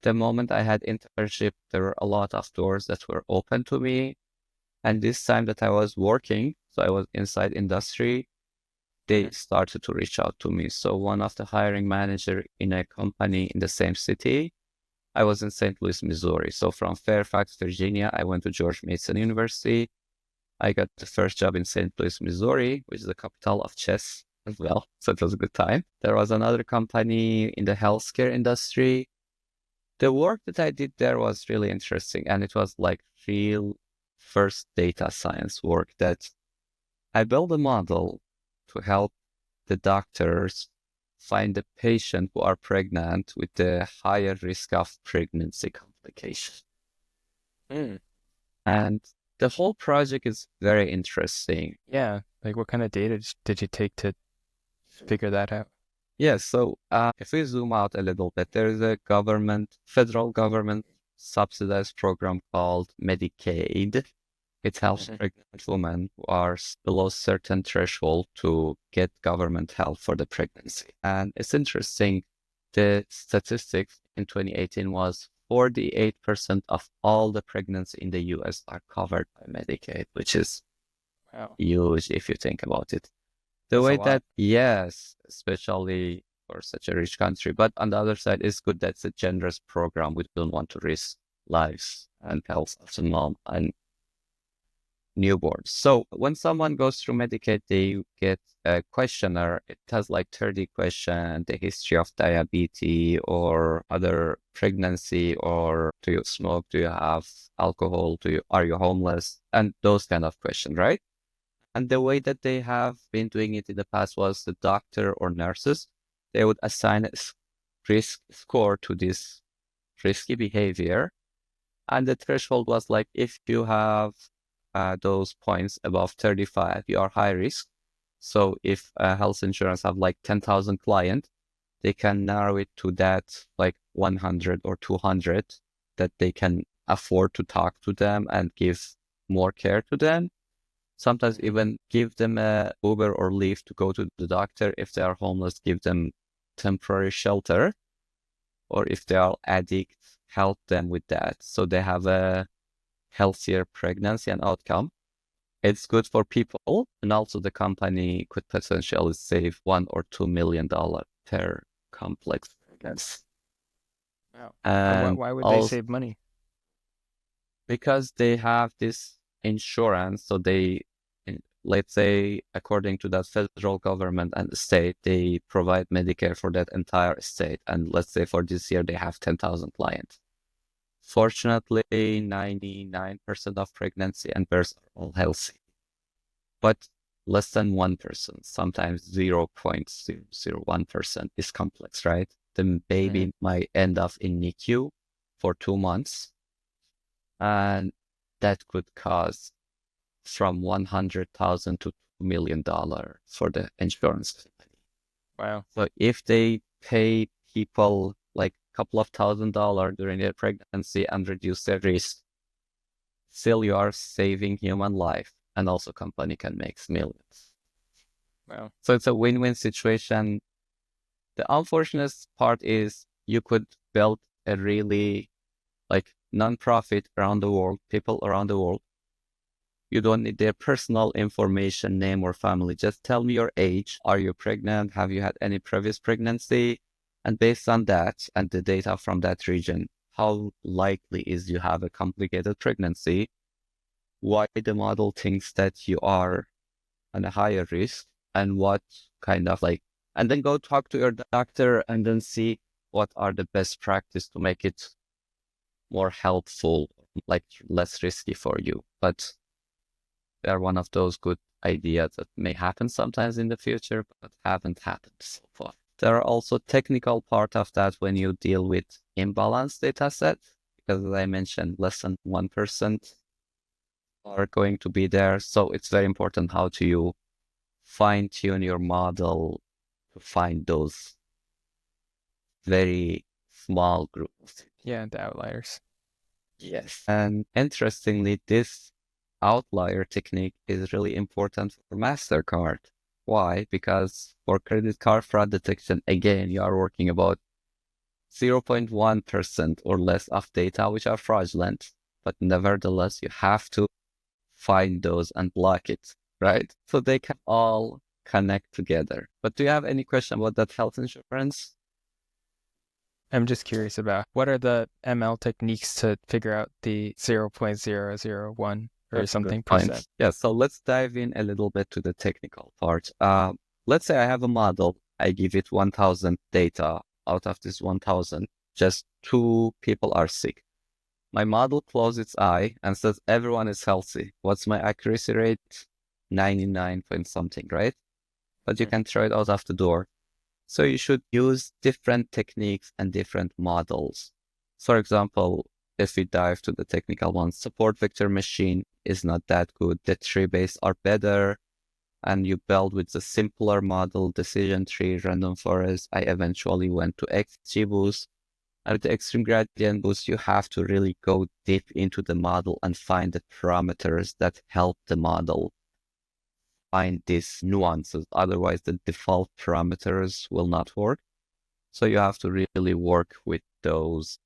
[SPEAKER 1] The moment I had internship, there were a lot of doors that were open to me. And this time that I was working, so I was inside industry, they started to reach out to me. So one of the hiring manager in a company in the same city, I was in St. Louis, Missouri. So from Fairfax, Virginia, I went to George Mason University. I got the first job in St. Louis, Missouri, which is the capital of chess as well. So it was a good time. There was another company in the healthcare industry. The work that I did there was really interesting. And it was like real first data science work that I built a model to help the doctors find the patient who are pregnant with the higher risk of pregnancy complications. And the whole project is very interesting.
[SPEAKER 3] Yeah. Like what kind of data did you take to figure that out?
[SPEAKER 1] Yes, so if we zoom out a little bit, there is a federal government subsidized program called Medicaid. It helps pregnant women who are below certain threshold to get government help for the pregnancy. And it's interesting, the statistics in 2018 was 48% of all the pregnancy in the US are covered by Medicaid, which is huge if you think about it. The way that, yes, especially for such a rich country, but on the other side, it's good that it's a generous program. We don't want to risk lives and health of the mom and newborns. So when someone goes through Medicaid, they get a questionnaire. It has like 30 questions, the history of diabetes or other pregnancy, or do you smoke? Do you have alcohol? Are you homeless? And those kind of questions, right? And the way that they have been doing it in the past was the doctor or nurses, they would assign a risk score to this risky behavior. And the threshold was like, if you have those points above 35, you are high risk. So if health insurance have like 10,000 clients, they can narrow it to that like 100 or 200 that they can afford to talk to them and give more care to them. Sometimes even give them a Uber or Lyft to go to the doctor. If they are homeless, give them temporary shelter. Or if they are addicts, help them with that. So they have a healthier pregnancy and outcome. It's good for people. And also the company could potentially save $1 or $2 million per complex pregnancy.
[SPEAKER 3] Wow.
[SPEAKER 1] And
[SPEAKER 3] why would they save money?
[SPEAKER 1] Because they have this insurance. So they, let's say, according to that federal government and the state, they provide Medicare for that entire state. And let's say for this year, they have 10,000 clients. Fortunately, 99% of pregnancy and births are all healthy, but less than 1%, sometimes 0.001% is complex, right? The baby might end up in NICU for 2 months, and that could cost from $100,000 to $2 million for the insurance company.
[SPEAKER 3] Wow.
[SPEAKER 1] So if they pay people like a couple of $1,000s during their pregnancy and reduce their risk, still you are saving human life, and also company can make millions.
[SPEAKER 3] Wow.
[SPEAKER 1] So it's a win-win situation. The unfortunate part is you could build a really like non-profit around the world, people around the world. You don't need their personal information, name or family. Just tell me your age. Are you pregnant? Have you had any previous pregnancy? And based on that and the data from that region, how likely is you have a complicated pregnancy? Why the model thinks that you are on a higher risk, and what kind of like, and then go talk to your doctor and then see what are the best practice to make it more helpful, like less risky for you. But they're one of those good ideas that may happen sometimes in the future, but haven't happened so far. There are also technical part of that when you deal with imbalanced data sets, because as I mentioned, less than 1% are going to be there. So it's very important how to you fine tune your model to find those very small groups.
[SPEAKER 3] Yeah, the outliers.
[SPEAKER 1] Yes. And interestingly, this outlier technique is really important for MasterCard. Why? Because for credit card fraud detection, again, you are working about 0.1% or less of data which are fraudulent. But nevertheless, you have to find those and block it, right? So they can all connect together. But do you have any question about that health insurance?
[SPEAKER 3] I'm just curious about what are the ML techniques to figure out the 0.001 or
[SPEAKER 1] That's a
[SPEAKER 3] something
[SPEAKER 1] good point.
[SPEAKER 3] percent.
[SPEAKER 1] Yeah, so let's dive in a little bit to the technical part. Let's say I have a model. I give it 1,000 data. Out of this 1,000, just 2 people are sick. My model closes its eye and says everyone is healthy. What's my accuracy rate? 99 point something, right? But you can throw it out of the door. So you should use different techniques and different models. For example, if we dive to the technical ones, support vector machine is not that good. The tree-based are better. And you build with the simpler model, decision tree, random forest. I eventually went to XGBoost. And with the extreme gradient boost, you have to really go deep into the model and find the parameters that help the model find these nuances. Otherwise, the default parameters will not work. So you have to really work with those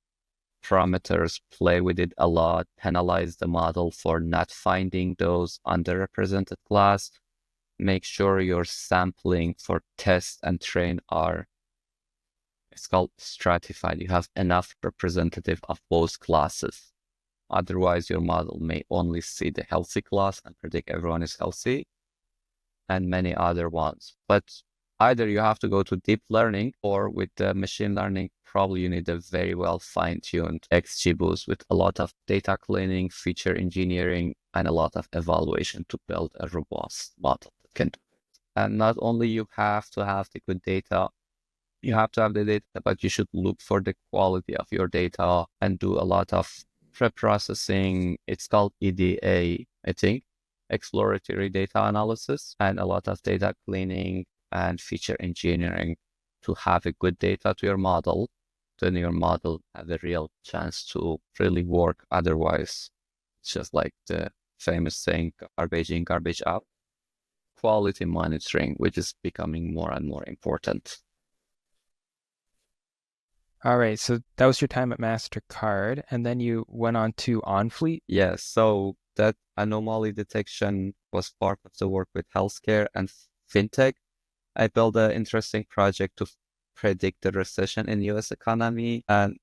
[SPEAKER 1] parameters, play with it a lot, penalize the model for not finding those underrepresented class. Make sure your sampling for test and train are, it's called stratified. You have enough representative of both classes. Otherwise, your model may only see the healthy class and predict everyone is healthy and many other ones. But either you have to go to deep learning or with the machine learning, probably you need a very well fine-tuned XGBoost with a lot of data cleaning, feature engineering, and a lot of evaluation to build a robust model that can do it. And not only you have to have the good data, you have to have the data, but you should look for the quality of your data and do a lot of pre-processing. It's called EDA, I think, exploratory data analysis, and a lot of data cleaning and feature engineering to have a good data to your model. Then your model has a real chance to really work. Otherwise, it's just like the famous saying, garbage in, garbage out. Quality monitoring, which is becoming more and more important.
[SPEAKER 3] All right, so that was your time at MasterCard, and then you went on to OnFleet.
[SPEAKER 1] Yes, so that anomaly detection was part of the work with healthcare and fintech. I built an interesting project to predict the recession in US economy. And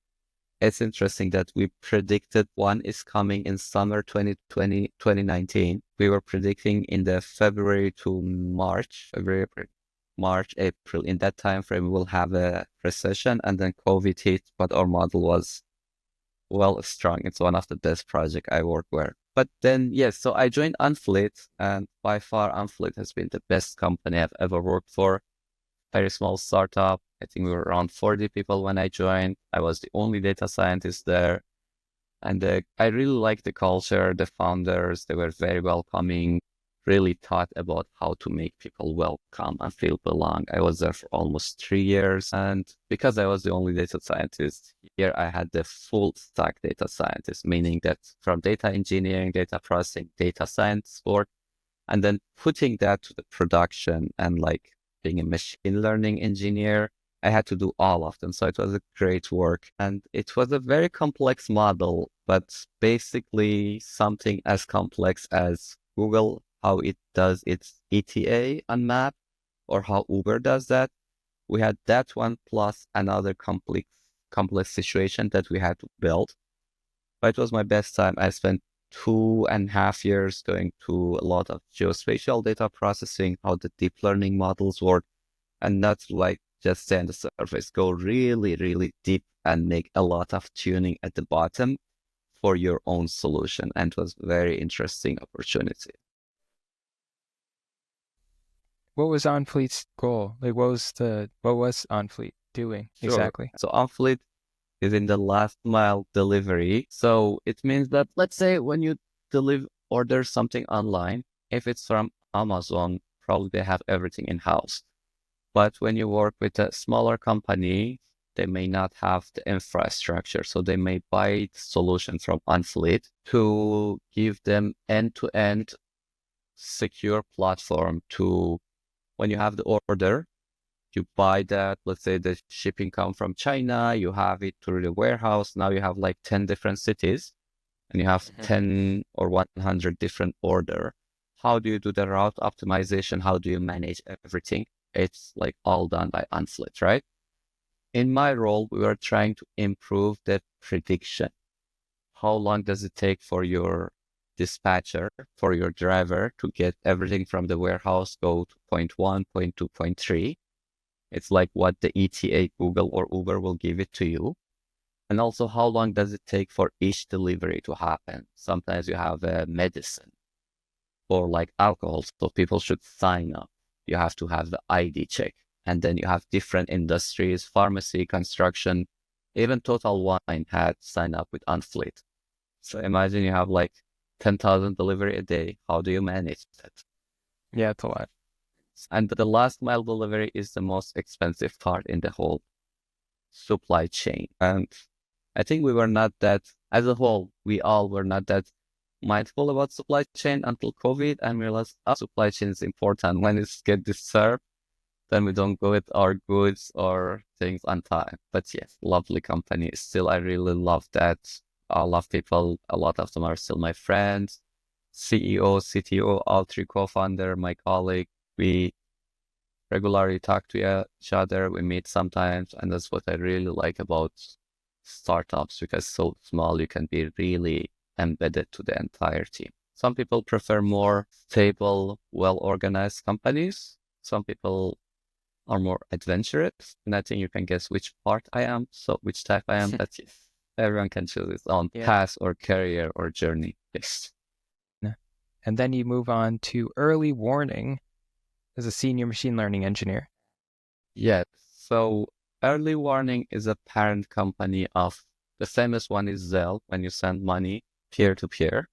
[SPEAKER 1] it's interesting that we predicted one is coming in summer 2020, 2019. We were predicting in the February to March, April. In that time frame, we will have a recession, and then COVID hit, but our model was well strong. It's one of the best projects I work with. But then, yes, so I joined OnFleet, and by far OnFleet has been the best company I've ever worked for. Very small startup. I think we were around 40 people when I joined. I was the only data scientist there. And I really liked the culture, the founders. They were very welcoming, really thought about how to make people welcome and feel belong. I was there for almost 3 years. And because I was the only data scientist, here I had the full stack data scientist, meaning that from data engineering, data processing, data science work, and then putting that to the production and like being a machine learning engineer, I had to do all of them. So it was a great work. And it was a very complex model, but basically something as complex as Google, how it does its ETA on map, or how Uber does that. We had that one plus another complex situation that we had to build. But it was my best time. I spent 2.5 years going to a lot of geospatial data processing, how the deep learning models work, and not like just stay on the surface. Go really, really deep and make a lot of tuning at the bottom for your own solution. And it was a very interesting opportunity.
[SPEAKER 3] What was OnFleet's goal? Like, what was OnFleet doing exactly?
[SPEAKER 1] So OnFleet is in the last mile delivery. So it means that, let's say when you order something online, if it's from Amazon, probably they have everything in-house. But when you work with a smaller company, they may not have the infrastructure. So they may buy the solution from OnFleet to give them end-to-end secure platform to, when you have the order, you buy that, let's say the shipping come from China, you have it through the warehouse. Now you have like 10 different cities and you have 10 or 100 different order. How do you do the route optimization? How do you manage everything? It's like all done by OnFleet, right? In my role, we were trying to improve the prediction. How long does it take for your dispatcher, for your driver to get everything from the warehouse, go to point 1, point 2, point 3? It's like what the ETA, Google or Uber will give it to you. And also, how long does it take for each delivery to happen? Sometimes you have a medicine or like alcohol, so people should sign up. You have to have the ID check. And then you have different industries, pharmacy, construction, even Total Wine had signed up with OnFleet. So imagine you have like 10,000 delivery a day. How do you manage that?
[SPEAKER 3] Yeah, it's a lot.
[SPEAKER 1] And the last mile delivery is the most expensive part in the whole supply chain. And I think we were not that, as a whole, we all were not that mindful about supply chain until COVID, and we realized supply chain is important. When it's get disturbed, then we don't go with our goods or things on time. But yes, lovely company. Still, I really love that. I love people. A lot of them are still my friends. CEO, CTO, all three co-founder, my colleague. We regularly talk to each other. We meet sometimes. And that's what I really like about startups, because so small, you can be really embedded to the entire team. Some people prefer more stable, well-organized companies. Some people are more adventurous, and I think you can guess which part I am, so which type I am. That's yes. Everyone can choose his own path or career or journey. Yes.
[SPEAKER 3] And then you move on to early warning as a senior machine learning engineer.
[SPEAKER 1] Yes. So early warning is a parent company of the famous one is Zelle, when you send money peer-to-peer.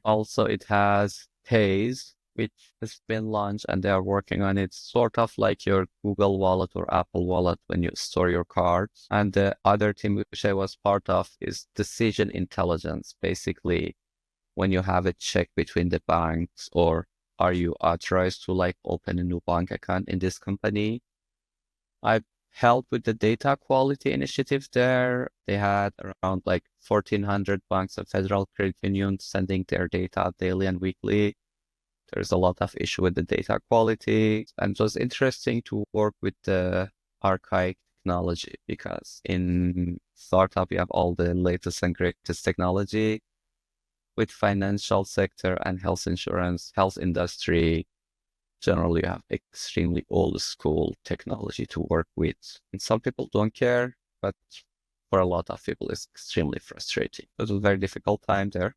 [SPEAKER 1] Also, it has Pays, which has been launched and they are working on it, sort of like your Google Wallet or Apple Wallet when you store your cards. And the other team which I was part of is Decision Intelligence. Basically, when you have a check between the banks, or are you authorized to like open a new bank account in this company? I helped with the data quality initiative there. They had around like 1,400 banks and federal credit unions sending their data daily and weekly. There's a lot of issue with the data quality, and it was interesting to work with the archaic technology, because in startup you have all the latest and greatest technology. With financial sector and health insurance, health industry, generally you have extremely old school technology to work with. And some people don't care, but for a lot of people it's extremely frustrating. It was a very difficult time there.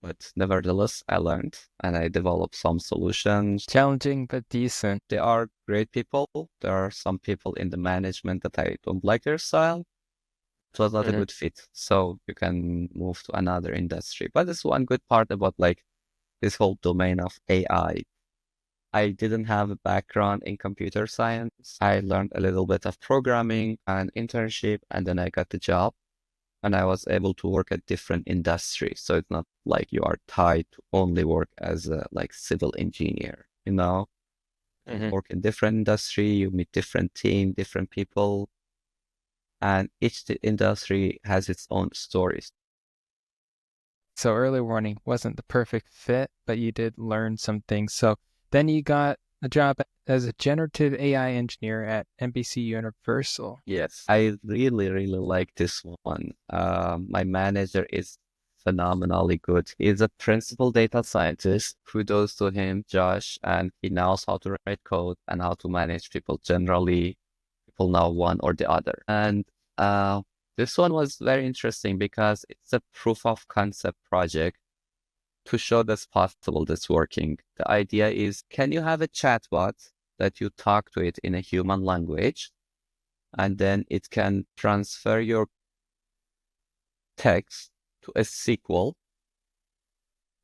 [SPEAKER 1] But nevertheless, I learned and I developed some solutions.
[SPEAKER 3] Challenging, but decent.
[SPEAKER 1] They are great people. There are some people in the management that I don't like their style. It was not a good fit. So you can move to another industry. But it's one good part about like this whole domain of AI. I didn't have a background in computer science. I learned a little bit of programming and internship, and then I got the job. And I was able to work at different industries. So it's not like you are tied to only work as a like civil engineer, you know? Work in different industry, you meet different team, different people, and each industry has its own stories.
[SPEAKER 3] So early warning wasn't the perfect fit, but you did learn some things. So then you got a job as a generative AI engineer at NBC Universal.
[SPEAKER 1] Yes, I really, really like this one. My manager is phenomenally good. He's a principal data scientist. Kudos to him, Josh, and he knows how to write code and how to manage people. Generally, people know one or the other. And this one was very interesting because it's a proof of concept project to show that's possible, that's working. The idea is, can you have a chatbot that you talk to it in a human language, and then it can transfer your text to a SQL,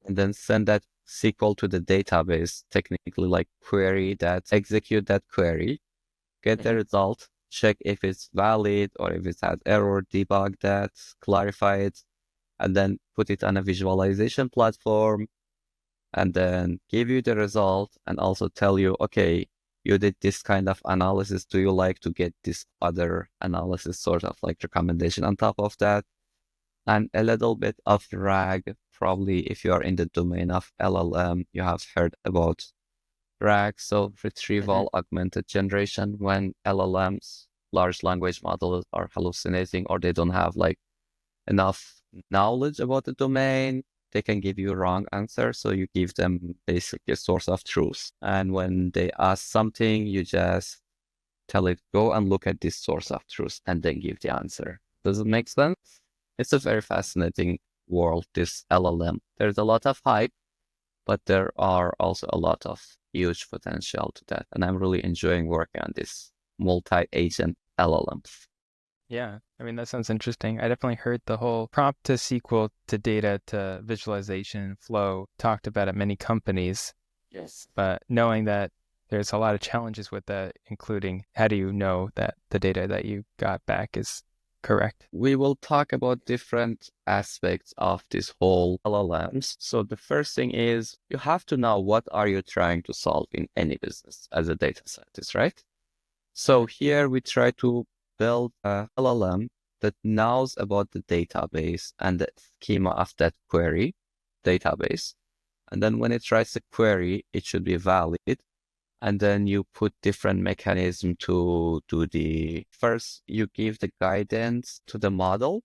[SPEAKER 1] and then send that SQL to the database, technically like query that, execute that query, get the result, check if it's valid or if it has error, debug that, clarify it, and then put it on a visualization platform, and then give you the result and also tell you, okay, you did this kind of analysis. Do you like to get this other analysis, sort of like recommendation on top of that? And a little bit of RAG. Probably if you are in the domain of LLM, you have heard about RAG, so retrieval augmented generation, when LLMs, large language models, are hallucinating or they don't have like enough knowledge about the domain, they can give you a wrong answer. So you give them basically a source of truth. And when they ask something, you just tell it, go and look at this source of truth and then give the answer. Does it make sense? It's a very fascinating world, this LLM. There's a lot of hype, but there are also a lot of huge potential to that. And I'm really enjoying working on this multi-agent LLMs.
[SPEAKER 3] Yeah, I mean, that sounds interesting. I definitely heard the whole prompt to SQL to data to visualization flow talked about at many companies.
[SPEAKER 1] Yes.
[SPEAKER 3] But knowing that there's a lot of challenges with that, including how do you know that the data that you got back is correct?
[SPEAKER 1] We will talk about different aspects of this whole LLMs. So the first thing is you have to know what are you trying to solve in any business as a data scientist, right? So here we try to build a LLM that knows about the database and the schema of that query database. And then when it writes a query, it should be valid. And then you put different mechanism to do the first, you give the guidance to the model,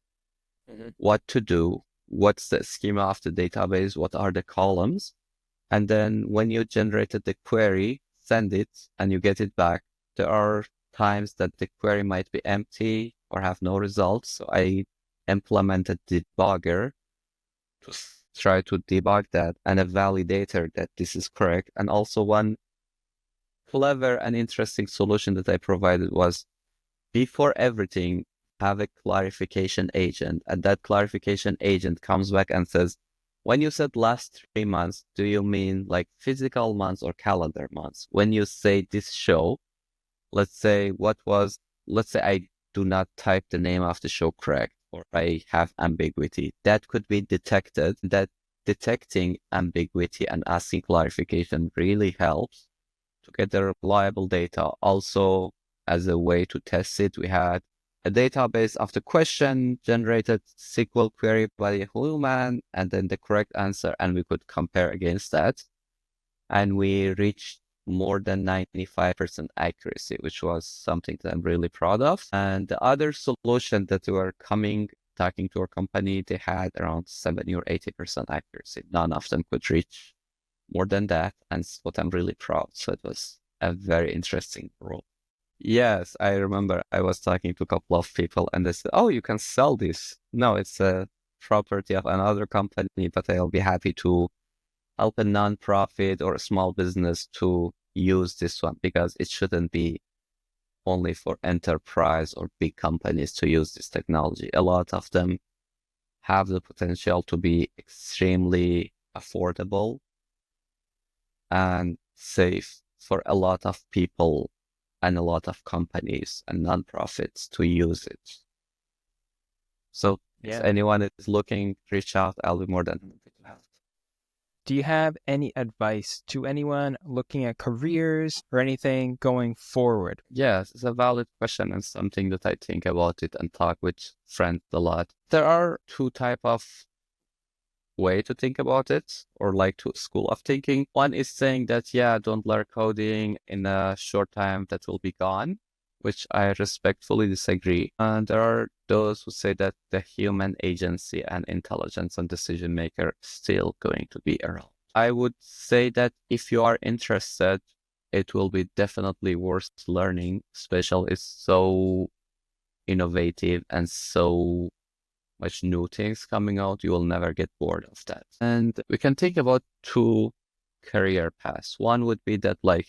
[SPEAKER 1] what to do, what's the schema of the database, what are the columns. And then when you generated the query, send it and you get it back. There are times that the query might be empty or have no results. So I implemented the debugger to try to debug that and a validator that this is correct. And also one clever and interesting solution that I provided was, before everything, have a clarification agent. And that clarification agent comes back and says, when you said last 3 months, do you mean like physical months or calendar months? When you say this show, let's say I do not type the name of the show correct, or I have ambiguity. That could be detected. That detecting ambiguity and asking clarification really helps to get the reliable data. Also, as a way to test it, we had a database of the question, generated SQL query by a human, and then the correct answer, and we could compare against that. And we reached more than 95% accuracy, which was something that I'm really proud of. And the other solution that were talking to our company, they had around 70 or 80% accuracy. None of them could reach more than that. And it's what I'm really proud. So it was a very interesting role. Yes, I remember I was talking to a couple of people and they said, oh, you can sell this. No, it's a property of another company, but I'll be happy to help a nonprofit or a small business to use this one, because it shouldn't be only for enterprise or big companies to use this technology. A lot of them have the potential to be extremely affordable and safe for a lot of people and a lot of companies and nonprofits to use it. So if anyone is looking, reach out. I'll be more than happy to help.
[SPEAKER 3] Do you have any advice to anyone looking at careers or anything going forward?
[SPEAKER 1] Yes, it's a valid question and something that I think about it and talk with friends a lot. There are two types of way to think about it, or like two school of thinking. One is saying that, don't learn coding in a short time, that will be gone. which I respectfully disagree. And there are those who say that the human agency and intelligence and decision maker is still going to be around. I would say that if you are interested, it will be definitely worth learning. Especially it's so innovative and so much new things coming out. You will never get bored of that. And we can think about two career paths. One would be that like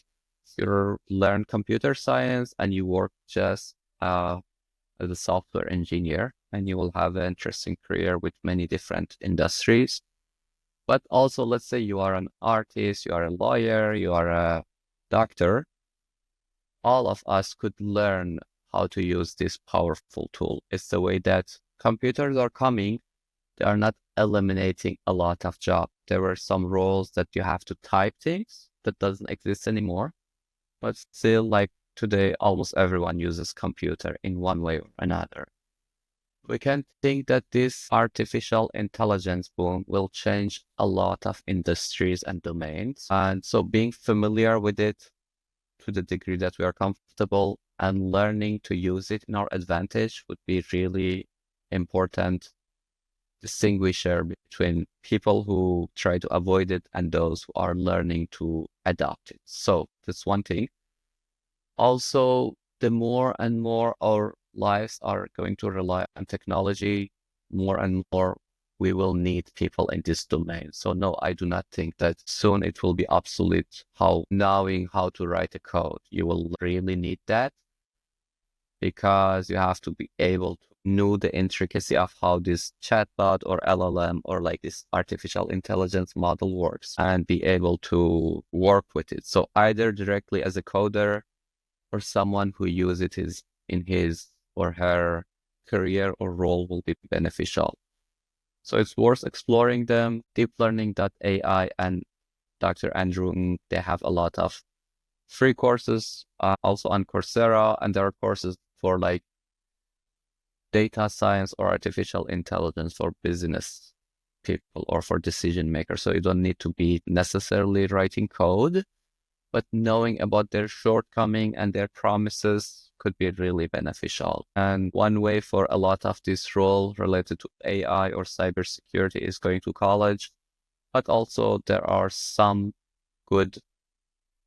[SPEAKER 1] you learn computer science and you work just as a software engineer, and you will have an interesting career with many different industries. But also, let's say you are an artist, you are a lawyer, you are a doctor. All of us could learn how to use this powerful tool. It's the way that computers are coming. They are not eliminating a lot of jobs. There were some roles that you have to type things that doesn't exist anymore. But still, like today, almost everyone uses computer in one way or another. We can think that this artificial intelligence boom will change a lot of industries and domains. And so being familiar with it to the degree that we are comfortable and learning to use it in our advantage would be really important distinguisher between people who try to avoid it and those who are learning to adopt it. So that's one thing. Also, the more and more our lives are going to rely on technology, more and more we will need people in this domain. So no, I do not think that soon it will be obsolete knowing how to write a code. You will really need that because you have to be able to know the intricacy of how this chatbot or LLM or like this artificial intelligence model works and be able to work with it. So either directly as a coder or someone who uses it in his or her career or role will be beneficial. So it's worth exploring them. Deeplearning.ai and Dr. Andrew Ng, they have a lot of free courses also on Coursera, and there are courses for like data science or artificial intelligence for business people or for decision makers. So you don't need to be necessarily writing code, but knowing about their shortcoming and their promises could be really beneficial. And one way for a lot of this role related to AI or cybersecurity is going to college, but also there are some good,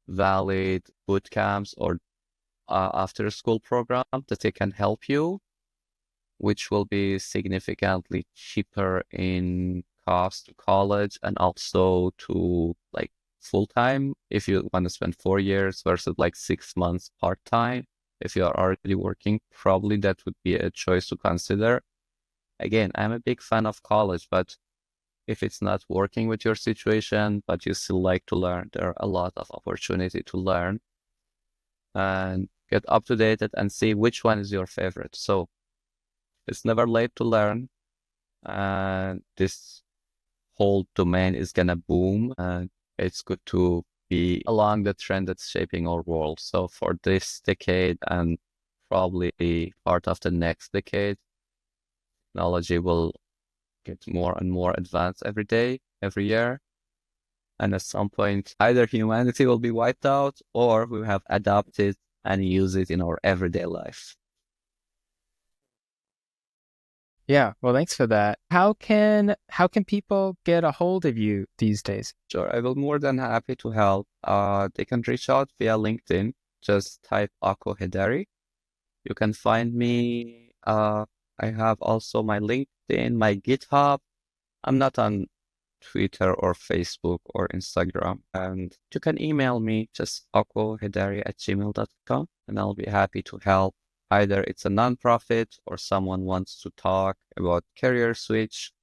[SPEAKER 1] valid boot camps or after school program that they can help you, which will be significantly cheaper in cost to college and also to like full-time if you want to spend 4 years versus like 6 months part-time. If you are already working, probably that would be a choice to consider. Again, I'm a big fan of college, but if it's not working with your situation, but you still like to learn, there are a lot of opportunity to learn and get up to date and see which one is your favorite. So it's never late to learn, and this whole domain is gonna boom, and it's good to be along the trend that's shaping our world. So for this decade and probably part of the next decade, technology will get more and more advanced every day, every year. And at some point, either humanity will be wiped out or we have adopted and use it in our everyday life.
[SPEAKER 3] Yeah, well, thanks for that. How can people get a hold of you these days?
[SPEAKER 1] Sure, I will more than happy to help. They can reach out via LinkedIn. Just type Ako Heidari. You can find me. I have also my LinkedIn, my GitHub. I'm not on Twitter or Facebook or Instagram. And you can email me, just akoheidari@gmail.com, and I'll be happy to help. Either it's a nonprofit or someone wants to talk about career switch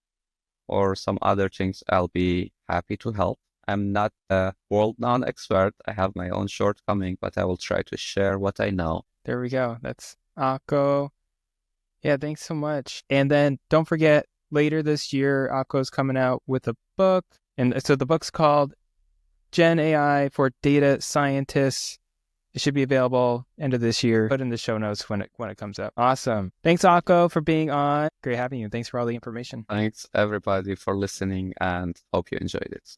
[SPEAKER 1] or some other things, I'll be happy to help. I'm not a world-known expert. I have my own shortcoming, but I will try to share what I know.
[SPEAKER 3] There we go. That's Ako. Yeah, thanks so much. And then don't forget, later this year, Ako's coming out with a book. And so the book's called GenAI for Data Scientists. It should be available end of this year. Put in the show notes when it comes out. Awesome. Thanks, Ako, for being on. Great having you. Thanks for all the information.
[SPEAKER 1] Thanks, everybody, for listening, and hope you enjoyed it.